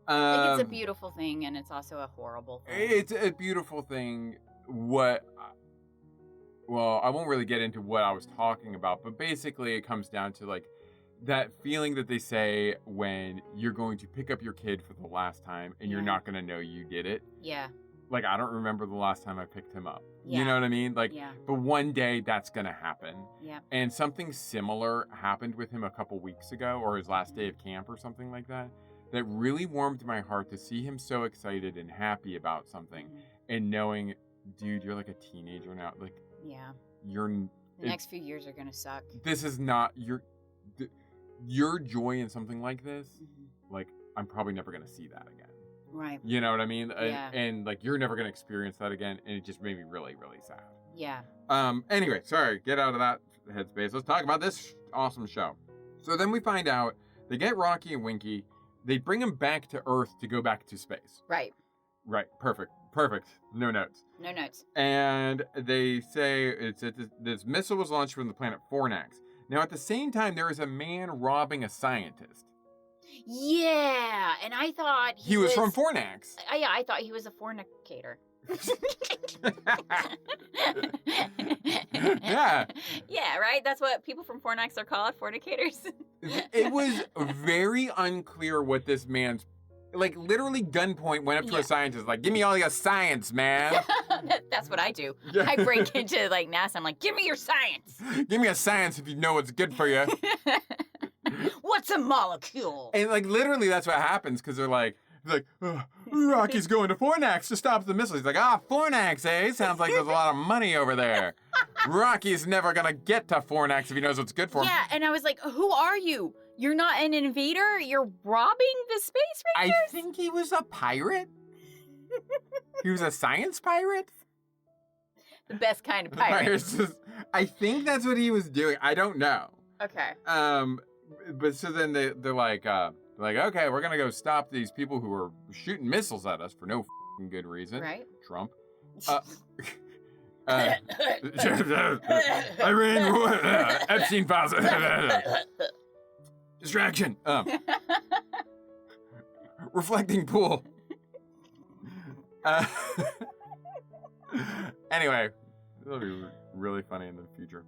S2: Like it's a beautiful thing, and it's also a horrible thing.
S3: It's a beautiful thing. Well, I won't really get into what I was talking about, but basically it comes down to like that feeling that they say when you're going to pick up your kid for the last time and you're not going to know you did it.
S2: Yeah.
S3: Like, I don't remember the last time I picked him up.
S2: Yeah.
S3: You know what I mean? Like,
S2: yeah.
S3: But one day that's going to happen.
S2: Yeah.
S3: And something similar happened with him a couple weeks ago, or his last day of camp or something like that, that really warmed my heart to see him so excited and happy about something and knowing, dude, you're like a teenager now. Like,
S2: yeah.
S3: The
S2: next few years are going to suck.
S3: This is not your joy in something like this. Like, I'm probably never going to see that again.
S2: Right.
S3: You know what I mean?
S2: Yeah.
S3: And like, you're never going to experience that again. And it just made me really, really sad.
S2: Yeah.
S3: Anyway, sorry, get out of that headspace. Let's talk about this awesome show. So then we find out they get Rocky and Winky. They bring them back to Earth to go back to space.
S2: Right.
S3: Right. Perfect. No notes.
S2: No notes.
S3: And they say this missile was launched from the planet Fornax. Now, at the same time, there is a man robbing a scientist.
S2: Yeah, and I thought
S3: he was from Fornax.
S2: Yeah, I thought he was a fornicator.
S3: Yeah.
S2: Yeah, right? That's what people from Fornax are called, fornicators.
S3: It was very unclear what this man's, like, literally gunpoint went up to a scientist, like, give me all your science, man.
S2: That's what I do. Yeah. I break into, like, NASA. I'm like, give me your science.
S3: Give me a science if you know what's good for you.
S2: What's a molecule?
S3: And, like, literally that's what happens, because they're like, Rocky's going to Fornax to stop the missile. He's like, Fornax, eh? Sounds like there's a lot of money over there. Rocky's never going to get to Fornax if he knows what's good for him.
S2: Yeah, and I was like, who are you? You're not an invader? You're robbing the Space Rangers?
S3: I think he was a pirate. He was a science pirate?
S2: The best kind of pirate.
S3: I think that's what he was doing. I don't know.
S2: Okay.
S3: But so then they're like, okay, we're gonna go stop these people who are shooting missiles at us for no f***ing good reason.
S2: Right.
S3: Trump. Iran, Epstein files. Distraction. Reflecting pool. Anyway, it'll be really funny in the future.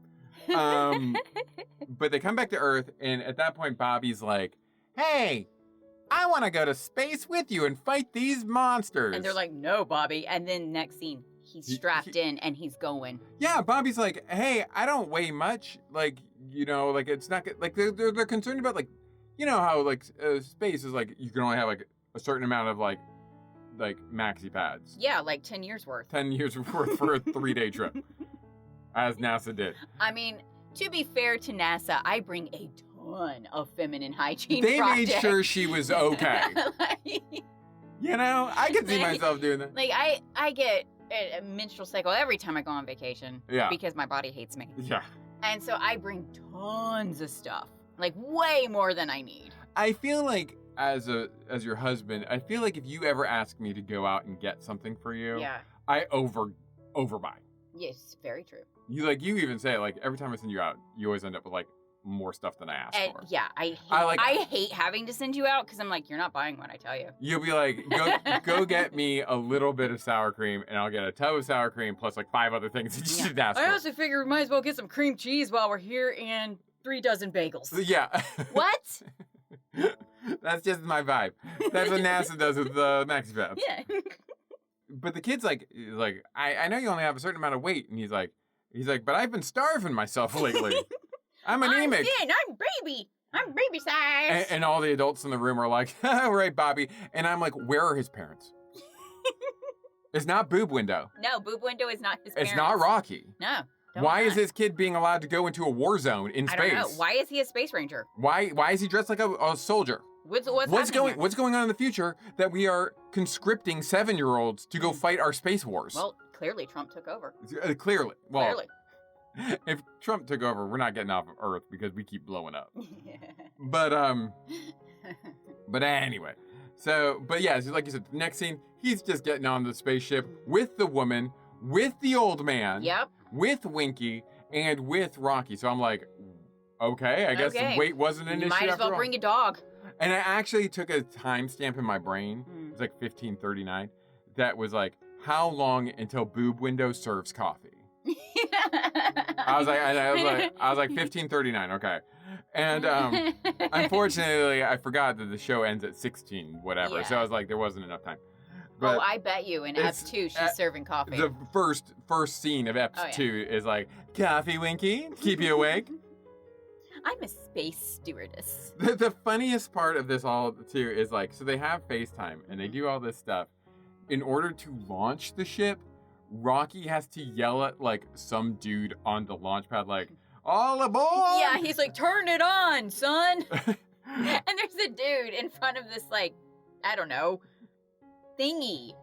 S3: But they come back to Earth, and at that point, Bobby's like, hey, I want to go to space with you and fight these monsters.
S2: And they're like, no, Bobby. And then next scene, he's strapped in and he's going.
S3: Yeah, Bobby's like, hey, I don't weigh much. Like, like it's not good. Like they're concerned about like, how like space is like you can only have like a certain amount of like maxi pads.
S2: Yeah, like 10 years worth.
S3: 10 years worth for a 3-day trip, as NASA did.
S2: I mean, to be fair to NASA, I bring a ton of feminine hygiene
S3: They
S2: projects.
S3: made sure she was okay. I could see myself doing that.
S2: Like, I get a menstrual cycle every time I go on vacation.
S3: Yeah.
S2: Because my body hates me.
S3: Yeah.
S2: And so I bring tons of stuff. Like, way more than I need.
S3: I feel like, as your husband, I feel like if you ever ask me to go out and get something for you,
S2: Yeah.
S3: I overbuy.
S2: Yes, very true.
S3: You even say, like, every time I send you out, you always end up with, like, more stuff than I asked for.
S2: Yeah, I hate having to send you out because I'm like, you're not buying what I tell you.
S3: You'll be like, go get me a little bit of sour cream, and I'll get a tub of sour cream plus, like, 5 other things that you should ask for.
S2: I also figure we might as well get some cream cheese while we're here and 3 dozen bagels.
S3: Yeah.
S2: What?
S3: That's just my vibe. That's what NASA does with the maxi pads.
S2: Yeah.
S3: But the kid's like, I know you only have a certain amount of weight, and he's like, but I've been starving myself lately. I'm anemic.
S2: I'm baby size.
S3: And all the adults in the room are like, all right, Bobby. And I'm like, where are his parents? It's not Boob Window.
S2: No, Boob Window is not his parents.
S3: It's not Rocky.
S2: No.
S3: Why is this kid being allowed to go into a war zone in space?
S2: I don't know. Why is he a space ranger?
S3: Why is he dressed like a soldier?
S2: What's
S3: going on in the future that we are conscripting 7-year-olds to go fight our space wars?
S2: Well, clearly Trump took over.
S3: Clearly. Well,
S2: clearly.
S3: If Trump took over, we're not getting off of Earth because we keep blowing up. But anyway. So, but yeah, so like you said, the next scene, he's just getting on the spaceship with the woman, with the old man.
S2: Yep.
S3: With Winky and with Rocky. So I'm like, okay, I guess the weight wasn't an issue.
S2: You might as well bring a dog.
S3: And I actually took a timestamp in my brain. It was like 1539. That was like, how long until Boob Window serves coffee? I was like 1539. Okay. And unfortunately, I forgot that the show ends at 16, whatever.
S2: Yeah.
S3: So I was like, there wasn't enough time. But
S2: I bet you in Ep 2 she's serving coffee.
S3: The first scene of Ep 2 is like, coffee, Winky, keep you awake.
S2: I'm a space stewardess.
S3: The funniest part of this all, too, is like, so they have FaceTime, and they do all this stuff. In order to launch the ship, Rocky has to yell at, like, some dude on the launch pad, like, all aboard!
S2: Yeah, he's like, turn it on, son! And there's a dude in front of this, like, I don't know, thingy.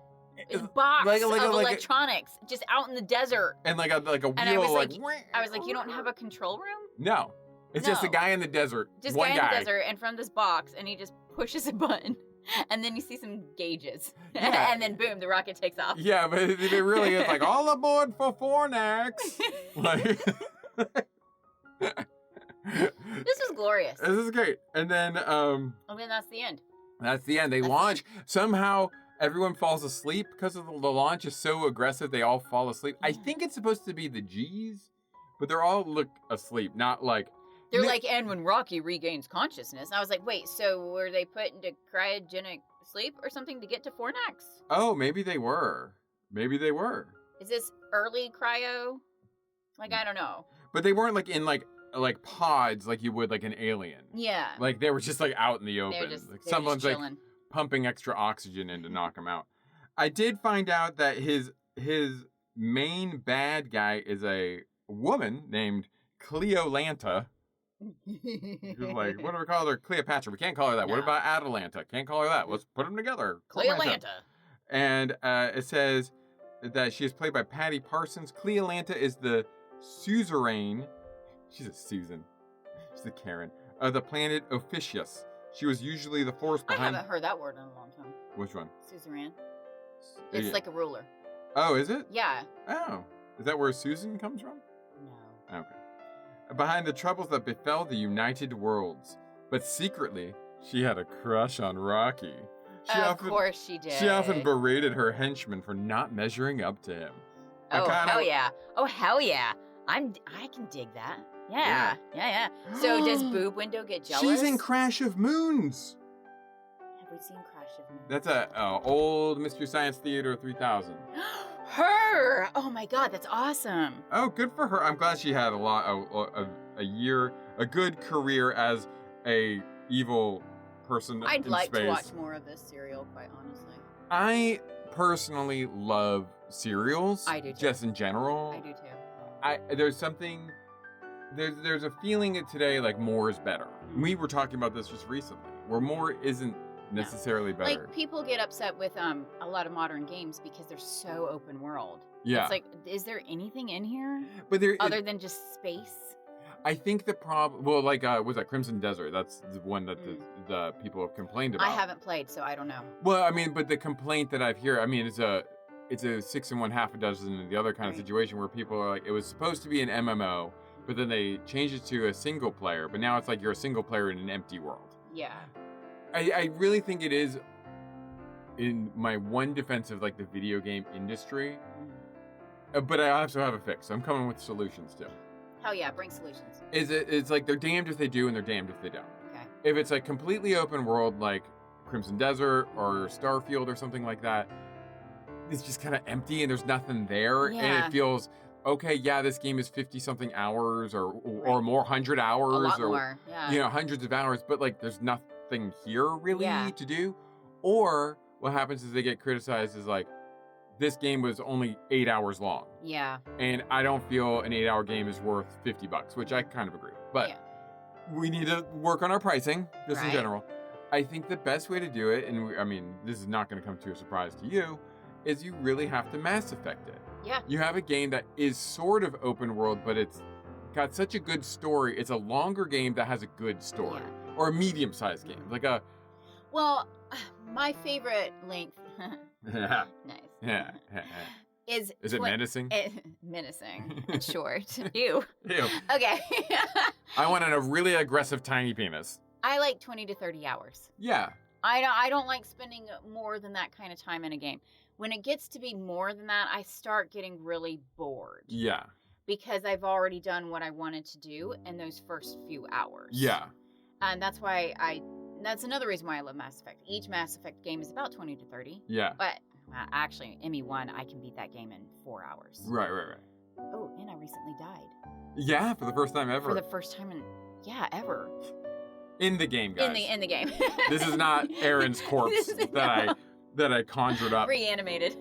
S2: Box of electronics just out in the desert.
S3: And like a wheel.
S2: And I was like, you don't have a control room?
S3: No. It's just a guy in the desert.
S2: Just
S3: one
S2: guy in the desert and from this box, and he just pushes a button. And then you see some gauges. Yeah. And then boom, the rocket takes off.
S3: Yeah, but it really is like, all aboard for Fornax. Like
S2: this is glorious.
S3: This is great. And then
S2: that's the end.
S3: That's the end. They launch. Somehow everyone falls asleep because of the launch is so aggressive. They all fall asleep. I think it's supposed to be the G's, but they're all look asleep. Not like
S2: they're like, and when Rocky regains consciousness, I was like, wait, so were they put into cryogenic sleep or something to get to Fornax?
S3: Oh, maybe they were.
S2: Is this early cryo? Like, I don't know.
S3: But they weren't like in like pods like you would like an alien.
S2: Yeah.
S3: Like they were just like out in the open.
S2: They're
S3: someone's
S2: just
S3: like pumping extra oxygen in to knock him out. I did find out that his main bad guy is a woman named Cleolanta. Like, what do we call her? Cleopatra. We can't call her that. No. What about Atalanta? Can't call her that. Let's put them together.
S2: Cleolanta.
S3: And it says that she is played by Patty Parsons. Cleolanta is the suzerain. She's a Susan. She's a Karen. Of the planet Ophiuchus. She was usually the force behind...
S2: I haven't heard that word in a long time.
S3: Which one?
S2: Suzerain. It's like a ruler.
S3: Oh, is it?
S2: Yeah.
S3: Oh. Is that where Susan comes from?
S2: No.
S3: Okay. Behind the troubles that befell the United Worlds. But secretly, she had a crush on Rocky.
S2: Of course she did.
S3: She often berated her henchmen for not measuring up to him.
S2: Hell yeah. Oh, hell yeah. I can dig that. Yeah. So does Boob Window get jealous?
S3: She's in Crash of Moons.
S2: Have we seen Crash of Moons?
S3: That's a old Mystery Science Theater 3000.
S2: Her! Oh my god, that's awesome.
S3: Oh, good for her. I'm glad she had a good career as a evil person
S2: I'd
S3: in
S2: like
S3: space.
S2: to watch more of this serial, quite honestly.
S3: I personally love serials.
S2: I do too.
S3: Just in general.
S2: I do too.
S3: There's something. There's a feeling today like more is better.
S2: Mm-hmm.
S3: We were talking about this just recently, where more isn't necessarily better.
S2: Like, people get upset with a lot of modern games because they're so open world.
S3: Yeah.
S2: It's like, is there anything in here other than just space?
S3: I think the problem, well, like, was that Crimson Desert? That's the one that the people have complained about.
S2: I haven't played, so I don't know.
S3: Well, I mean, but the complaint that I've heard, I mean, it's a 6 and 1/2 dozen and the other kind of situation where people are like, it was supposed to be an MMO, but then they changed it to a single player, but now it's like you're a single player in an empty world.
S2: Yeah.
S3: I really think it is, in my one defense of like the video game industry, but I also have a fix. So I'm coming with solutions too.
S2: Hell yeah, bring solutions.
S3: It's like they're damned if they do and they're damned if they don't.
S2: Okay.
S3: If it's like completely open world like Crimson Desert or Starfield or something like that, it's just kind of empty and there's nothing there, and it feels okay. Yeah, this game is 50-something hours or more, 100 hours,
S2: a lot
S3: or
S2: more. Yeah.
S3: Hundreds of hours, but like there's nothing here really to do. Or what happens is they get criticized as like, this game was only 8 hours long. Yeah. And I don't feel an 8-hour game is worth $50, which I kind of agree. But we need to work on our pricing, just in general. I think the best way to do it, and I mean, this is not going to come to a surprise to you, is you really have to Mass Effect it. Yeah. You have a game that is sort of open world, but it's got such a good story. It's a longer game that has a good story. Yeah. Or a medium-sized game. Like a...
S2: Well, my favorite length...
S3: Nice.
S2: Yeah. Is
S3: it menacing?
S2: Menacing. It's short. Ew.
S3: Ew.
S2: Okay.
S3: I want a really aggressive tiny penis.
S2: I like 20 to 30 hours.
S3: Yeah.
S2: I don't like spending more than that kind of time in a game. When it gets to be more than that, I start getting really bored.
S3: Yeah.
S2: Because I've already done what I wanted to do in those first few hours.
S3: Yeah.
S2: And that's why that's another reason why I love Mass Effect. Each Mass Effect game is about 20 to 30.
S3: Yeah.
S2: But actually, ME1, I can beat that game in 4 hours.
S3: Right.
S2: Oh, and I recently died.
S3: Yeah, for the first time ever.
S2: For the first time ever.
S3: In the game, guys.
S2: In the game.
S3: This is not Erin's corpse that I conjured up.
S2: Reanimated.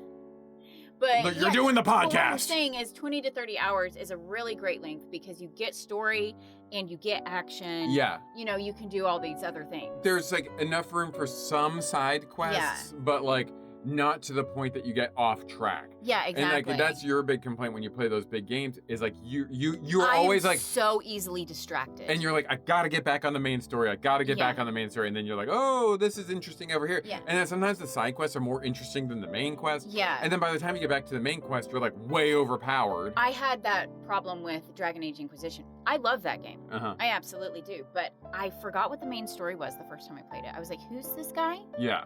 S2: But
S3: look, you're doing the podcast.
S2: What I'm saying is 20 to 30 hours is a really great length because you get story and you get action.
S3: Yeah.
S2: You can do all these other things.
S3: There's like enough room for some side quests, but like not to the point that you get off track.
S2: Yeah, exactly.
S3: And like that's your big complaint when you play those big games is like you're always like
S2: so easily distracted.
S3: And you're like, I gotta get back on the main story. And then you're like, oh, this is interesting over here.
S2: Yeah.
S3: And then sometimes the side quests are more interesting than the main quest.
S2: Yeah.
S3: And then by the time you get back to the main quest, you're like way overpowered.
S2: I had that problem with Dragon Age Inquisition. I love that game.
S3: Uh-huh.
S2: I absolutely do. But I forgot what the main story was the first time I played it. I was like, who's this guy?
S3: Yeah.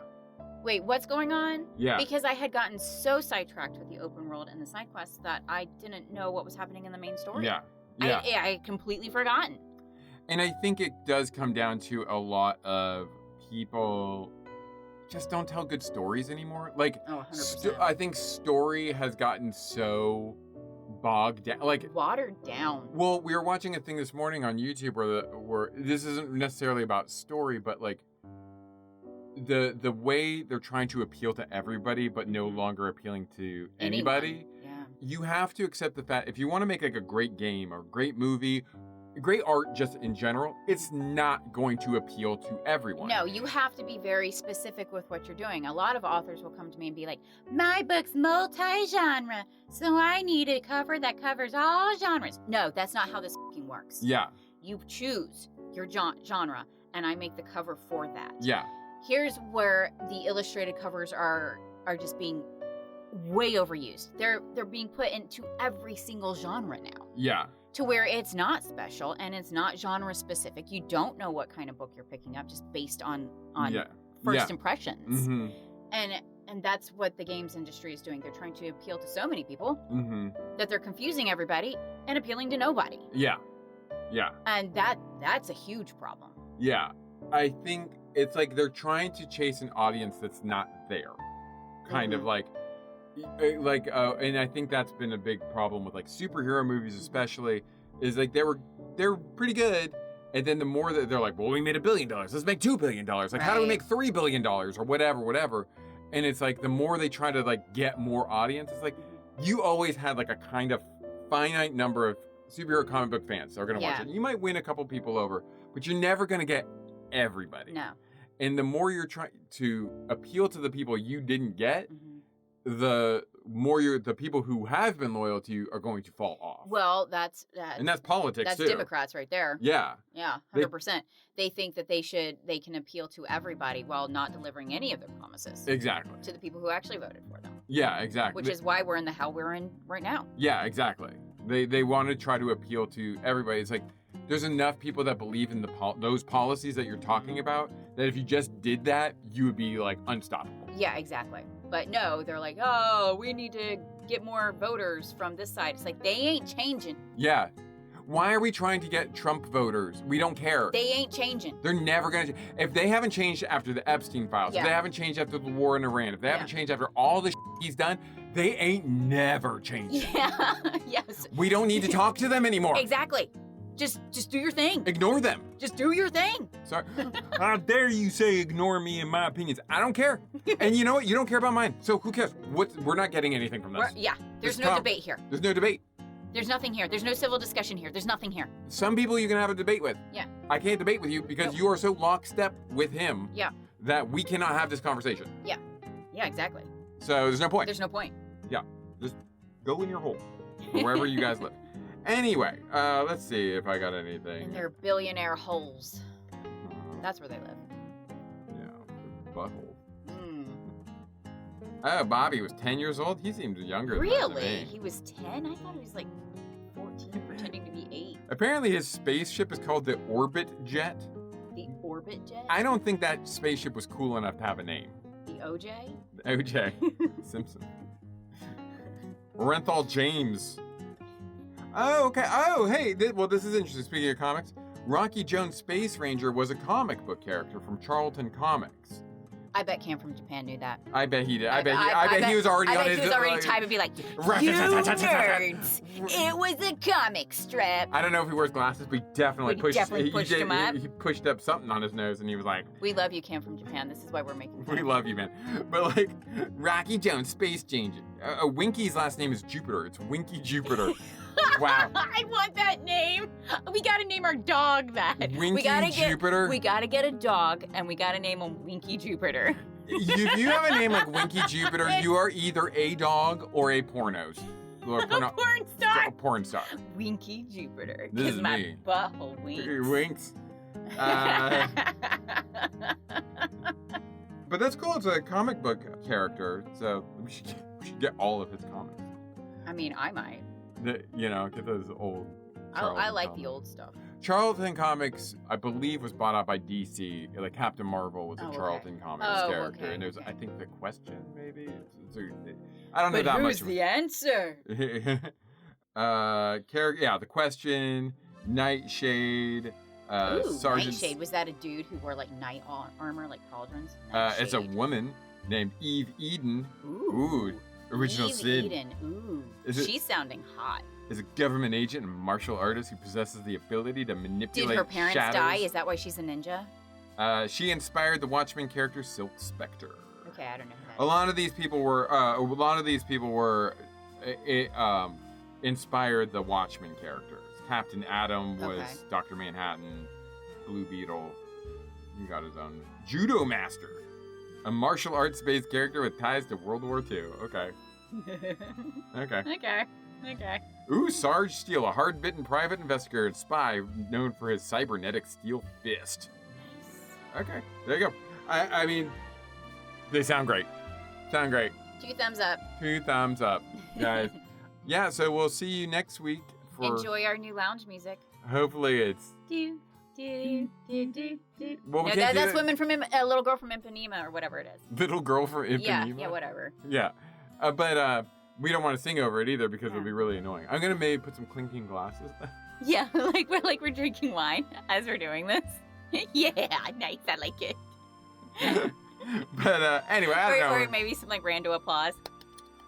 S2: Wait, what's going on?
S3: Yeah.
S2: Because I had gotten so sidetracked with the open world and the side quests that I didn't know what was happening in the main story.
S3: Yeah.
S2: I had completely forgotten.
S3: And I think it does come down to a lot of people just don't tell good stories anymore. Like,
S2: 100%.
S3: I think story has gotten so bogged down, like
S2: watered down.
S3: Well, we were watching a thing this morning on YouTube where this isn't necessarily about story, but like the way they're trying to appeal to everybody but no longer appealing to anybody.
S2: Yeah.
S3: You have to accept the fact if you want to make like a great game or great movie, great art just in general, it's not going to appeal to everyone.
S2: No, you have to be very specific with what you're doing. A lot of authors will come to me and be like, my book's multi-genre, so I need a cover that covers all genres. No, that's not how this fucking works.
S3: Yeah.
S2: You choose your genre, and I make the cover for that.
S3: Yeah.
S2: Here's where the illustrated covers are just being way overused. They're being put into every single genre now.
S3: Yeah.
S2: To where it's not special and it's not genre specific. You don't know what kind of book you're picking up just based on first impressions.
S3: Mm-hmm.
S2: And that's what the games industry is doing. They're trying to appeal to so many people that they're confusing everybody and appealing to nobody.
S3: Yeah. Yeah.
S2: And that's a huge problem.
S3: Yeah. I think it's like they're trying to chase an audience that's not there. Kind of like, And I think that's been a big problem with like superhero movies, especially, is like they're pretty good, and then the more that they're like, well, we made $1 billion, let's make $2 billion. Like, how do we make $3 billion or whatever? And it's like the more they try to like get more audience, it's like you always had like a kind of finite number of superhero comic book fans that are gonna watch it. You might win a couple people over, but you're never gonna get everybody.
S2: No.
S3: And the more you're trying to appeal to the people you didn't get, the more the people who have been loyal to you are going to fall off.
S2: Well, that's
S3: politics too.
S2: That's Democrats right there.
S3: Yeah.
S2: Yeah, 100%. They think that they can appeal to everybody while not delivering any of their promises.
S3: Exactly.
S2: To the people who actually voted for them.
S3: Yeah, exactly.
S2: Which is why we're in the hell we're in right now.
S3: Yeah, exactly. They want to try to appeal to everybody. It's like there's enough people that believe in those policies that you're talking about that if you just did that, you would be like unstoppable.
S2: Yeah, exactly. But no, they're like, oh, we need to get more voters from this side. It's like, they ain't changing.
S3: Yeah. Why are we trying to get Trump voters? We don't care.
S2: They ain't changing.
S3: They're never going to. If they haven't changed after the Epstein files, if they haven't changed after the war in Iran, if they haven't changed after all the he's done, they ain't never changing.
S2: Yeah, yes.
S3: We don't need to talk to them anymore.
S2: Exactly. Just do your thing.
S3: Ignore them.
S2: Just do your thing.
S3: Sorry. How dare you say ignore me and my opinions? I don't care. And you know what? You don't care about mine. So who cares? We're not getting anything from this.
S2: There's no debate here.
S3: There's no debate.
S2: There's nothing here. There's no civil discussion here. There's nothing here.
S3: Some people you can have a debate with.
S2: Yeah.
S3: I can't debate with you because you are so lockstep with him that we cannot have this conversation.
S2: Yeah. Yeah, exactly.
S3: So there's no point.
S2: There's no point.
S3: Yeah. Just go in your hole. Wherever you guys live. Anyway, let's see if I got anything.
S2: In their billionaire holes. That's where they live.
S3: Yeah, butthole. Oh, Bobby was 10 years old? He seemed younger than that to me.
S2: He was 10? I thought he was like 14, pretending to be 8.
S3: Apparently his spaceship is called the Orbit Jet.
S2: The Orbit Jet?
S3: I don't think that spaceship was cool enough to have a name.
S2: The OJ?
S3: The OJ. Simpson. Renthal James. Oh, okay. Oh, hey. This is interesting. Speaking of comics, Rocky Jones Space Ranger was a comic book character from Charlton Comics.
S2: I bet Cam from Japan knew that.
S3: I bet he did. I bet he was already on his...
S2: he was already typing and be like, you nerds! It was a comic strip.
S3: I don't know if he wears glasses, but he definitely pushed
S2: him up.
S3: He pushed up something on his nose and he was like...
S2: We love you, Cam from Japan. This is why we're making fun.
S3: We love you, man. But like, Rocky Jones, Space Changer. Winky's last name is Jupiter. It's Winky Jupiter. Wow.
S2: I want that name. We gotta name our dog that.
S3: Winky Jupiter?
S2: We gotta get a dog and we gotta name him Winky Jupiter.
S3: If you have a name like Winky Jupiter, you are either a dog or a porno.
S2: Or a porn star.
S3: A porn star.
S2: Winky Jupiter.
S3: This is
S2: my
S3: me.
S2: Butthole winks.
S3: Winks. But that's cool. It's a comic book character, so we should get all of his comics.
S2: I mean, I might.
S3: Get those old.
S2: I like the old stuff.
S3: Charlton Comics, I believe, was bought out by DC. Like Captain Marvel was a Charlton Comics character, and there's, I think, the Question maybe. I don't know that much.
S2: But who's the answer?
S3: The Question, Nightshade. Sergeant...
S2: Nightshade. Was that a dude who wore like knight armor, like cauldrons?
S3: It's a woman named Eve Eden. Ooh. Original
S2: Eve
S3: Sin.
S2: Eden. Ooh. She's sounding hot.
S3: Is a government agent and martial artist who possesses the ability to manipulate
S2: Did her parents
S3: shadows.
S2: die? Is that why she's a ninja?
S3: She inspired the Watchmen character Silk Spectre.
S2: Okay, I don't know who that is.
S3: A lot of these people were inspired the Watchmen characters. Captain Atom was Dr. Manhattan. Blue Beetle, he got his own. Judo Master, a martial arts-based character with ties to World War II. Okay.
S2: Okay.
S3: Ooh, Sarge Steele, a hard-bitten private investigator and spy known for his cybernetic steel fist. Nice. Okay, there you go. I mean, they sound great.
S2: 2 thumbs up.
S3: 2 thumbs up, guys. Yeah, so we'll see you next week for...
S2: Enjoy our new lounge music.
S3: Hopefully it's...
S2: Well, that's women from a little girl from Ipanema or whatever it is.
S3: Little girl from Ipanema?
S2: Yeah, whatever.
S3: Yeah. But we don't want to sing over it either because it'll be really annoying. I'm gonna maybe put some clinking glasses.
S2: Yeah, like we're drinking wine as we're doing this. Yeah, nice. I like it.
S3: But anyway, I don't know.
S2: Or maybe some like rando applause.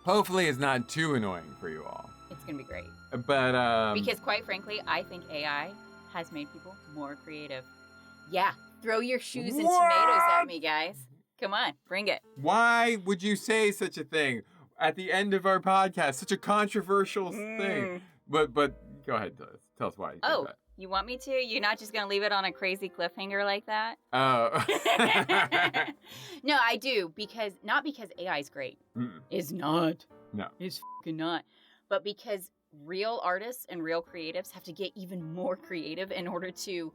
S3: Hopefully it's not too annoying for you all.
S2: It's going to be great.
S3: But,
S2: because quite frankly, I think AI has made people more creative. Yeah. Throw your shoes and tomatoes at me, guys. Come on. Bring it.
S3: Why would you say such a thing at the end of our podcast? Such a controversial thing. But go ahead. Tell us why you think that.
S2: You want me to? You're not just going to leave it on a crazy cliffhanger like that?
S3: Oh.
S2: No, I do. Not because AI is great.
S3: Mm-mm.
S2: It's not.
S3: No.
S2: It's fucking not. But because real artists and real creatives have to get even more creative in order to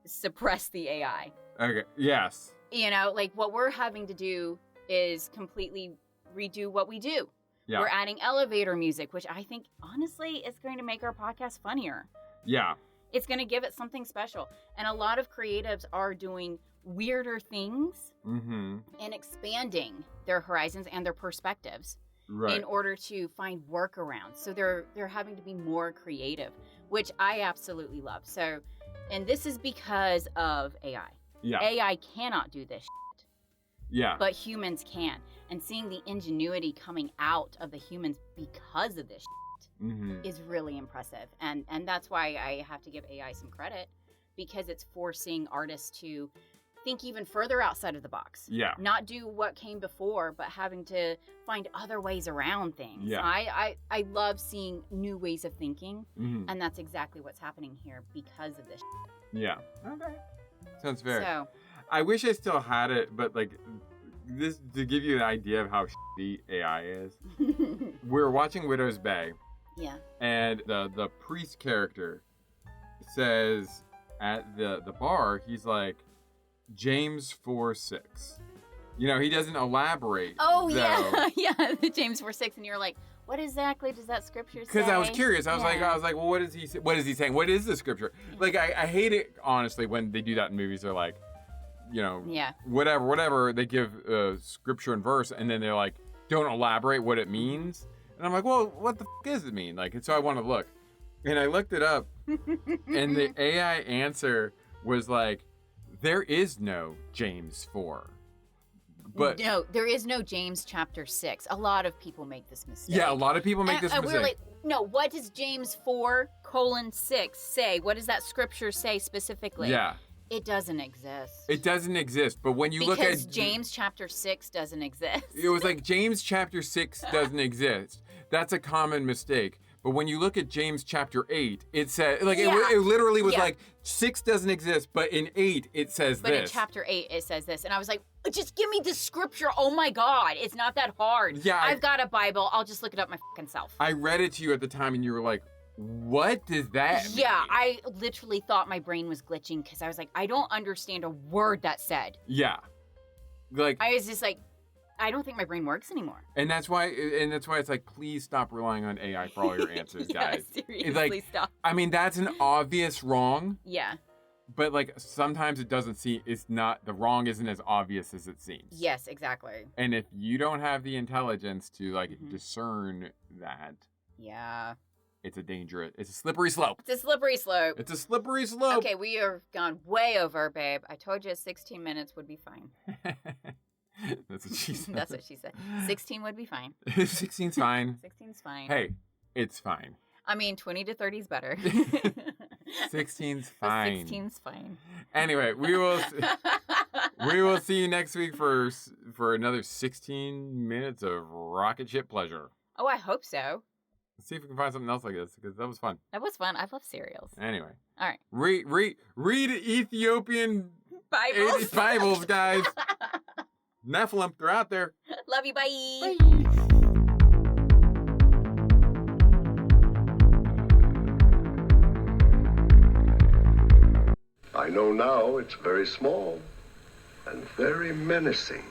S2: suppress the AI.
S3: Okay. Yes.
S2: You know, like what we're having to do is completely redo what we do.
S3: Yeah.
S2: We're adding elevator music, which I think, honestly, is going to make our podcast funnier.
S3: Yeah.
S2: It's going to give it something special. And a lot of creatives are doing weirder things and expanding their horizons and their perspectives in order to find workarounds. So they're having to be more creative, which I absolutely love. So, and this is because of AI.
S3: Yeah.
S2: AI cannot do this shit.
S3: Yeah.
S2: But humans can. And seeing the ingenuity coming out of the humans because of this shit is really impressive. And that's why I have to give AI some credit, because it's forcing artists to think even further outside of the box.
S3: Yeah.
S2: Not do what came before, but having to find other ways around things.
S3: Yeah.
S2: I love seeing new ways of thinking, and that's exactly what's happening here because of this shit.
S3: Yeah. Okay. Sounds fair.
S2: So,
S3: I wish I still had it, but like this to give you an idea of how shitty AI is. We're watching Widow's Bay.
S2: Yeah.
S3: And the priest character says at the bar, he's like, James 4:6. You know, he doesn't elaborate.
S2: Oh,
S3: though.
S2: yeah. Yeah, the James 4:6. And you're like, what exactly does that scripture say?
S3: Because I was curious. I was like, well, what is he saying? What is he saying? What is the scripture?
S2: Yeah.
S3: Like, I hate it, honestly, when they do that in movies. They're like, you know, whatever. They give scripture and verse, and then they're like, don't elaborate what it means. And I'm like, well, what the does it mean? Like, and so I want to look. And I looked it up, and the AI answer was like, there is no James 4. But
S2: no, there is no James chapter 6. A lot of people make this mistake.
S3: Yeah, a lot of people make this mistake.
S2: We're like, no, what does James 4:6 say? What does that scripture say specifically?
S3: Yeah.
S2: It doesn't exist.
S3: It doesn't exist. But when you look at...
S2: Because James chapter 6 doesn't exist.
S3: It was like James chapter 6 doesn't exist. That's a common mistake. But when you look at James chapter 8, it said, like, it literally was like, 6 doesn't exist, but in 8, it says
S2: but
S3: this.
S2: But in chapter 8, it says this. And I was like, just give me the scripture. Oh my God. It's not that hard.
S3: Yeah.
S2: I've got a Bible. I'll just look it up my fucking self.
S3: I read it to you at the time, and you were like, what does that mean?
S2: Yeah, I literally thought my brain was glitching, because I was like, I don't understand a word that said.
S3: Yeah. Like,
S2: I was just like, I don't think my brain works anymore.
S3: And that's why it's like, please stop relying on AI for all your answers, guys.
S2: Seriously,
S3: it's like,
S2: stop.
S3: I mean, that's an obvious wrong.
S2: Yeah.
S3: But like sometimes it doesn't seem, it's not, the wrong isn't as obvious as it seems.
S2: Yes, exactly.
S3: And if you don't have the intelligence to like discern that, it's a slippery slope.
S2: It's a slippery slope.
S3: It's a slippery slope.
S2: Okay, we are gone way over, babe. I told you 16 minutes would be fine.
S3: That's what she said.
S2: That's what she said. 16 would be fine.
S3: 16's fine.
S2: 16's fine.
S3: Hey, it's fine.
S2: I mean, 20 to 30 is better.
S3: 16's fine.
S2: 16's fine.
S3: Anyway, we will see you next week for another 16 minutes of rocket ship pleasure.
S2: Oh, I hope so.
S3: Let's see if we can find something else like this, because that was fun.
S2: That was fun. I love cereals.
S3: Anyway.
S2: All right.
S3: Read Ethiopian Bibles, guys. Nephilim, they're out there.
S2: Love you. Bye.
S3: Bye.
S4: I know now it's very small and very menacing.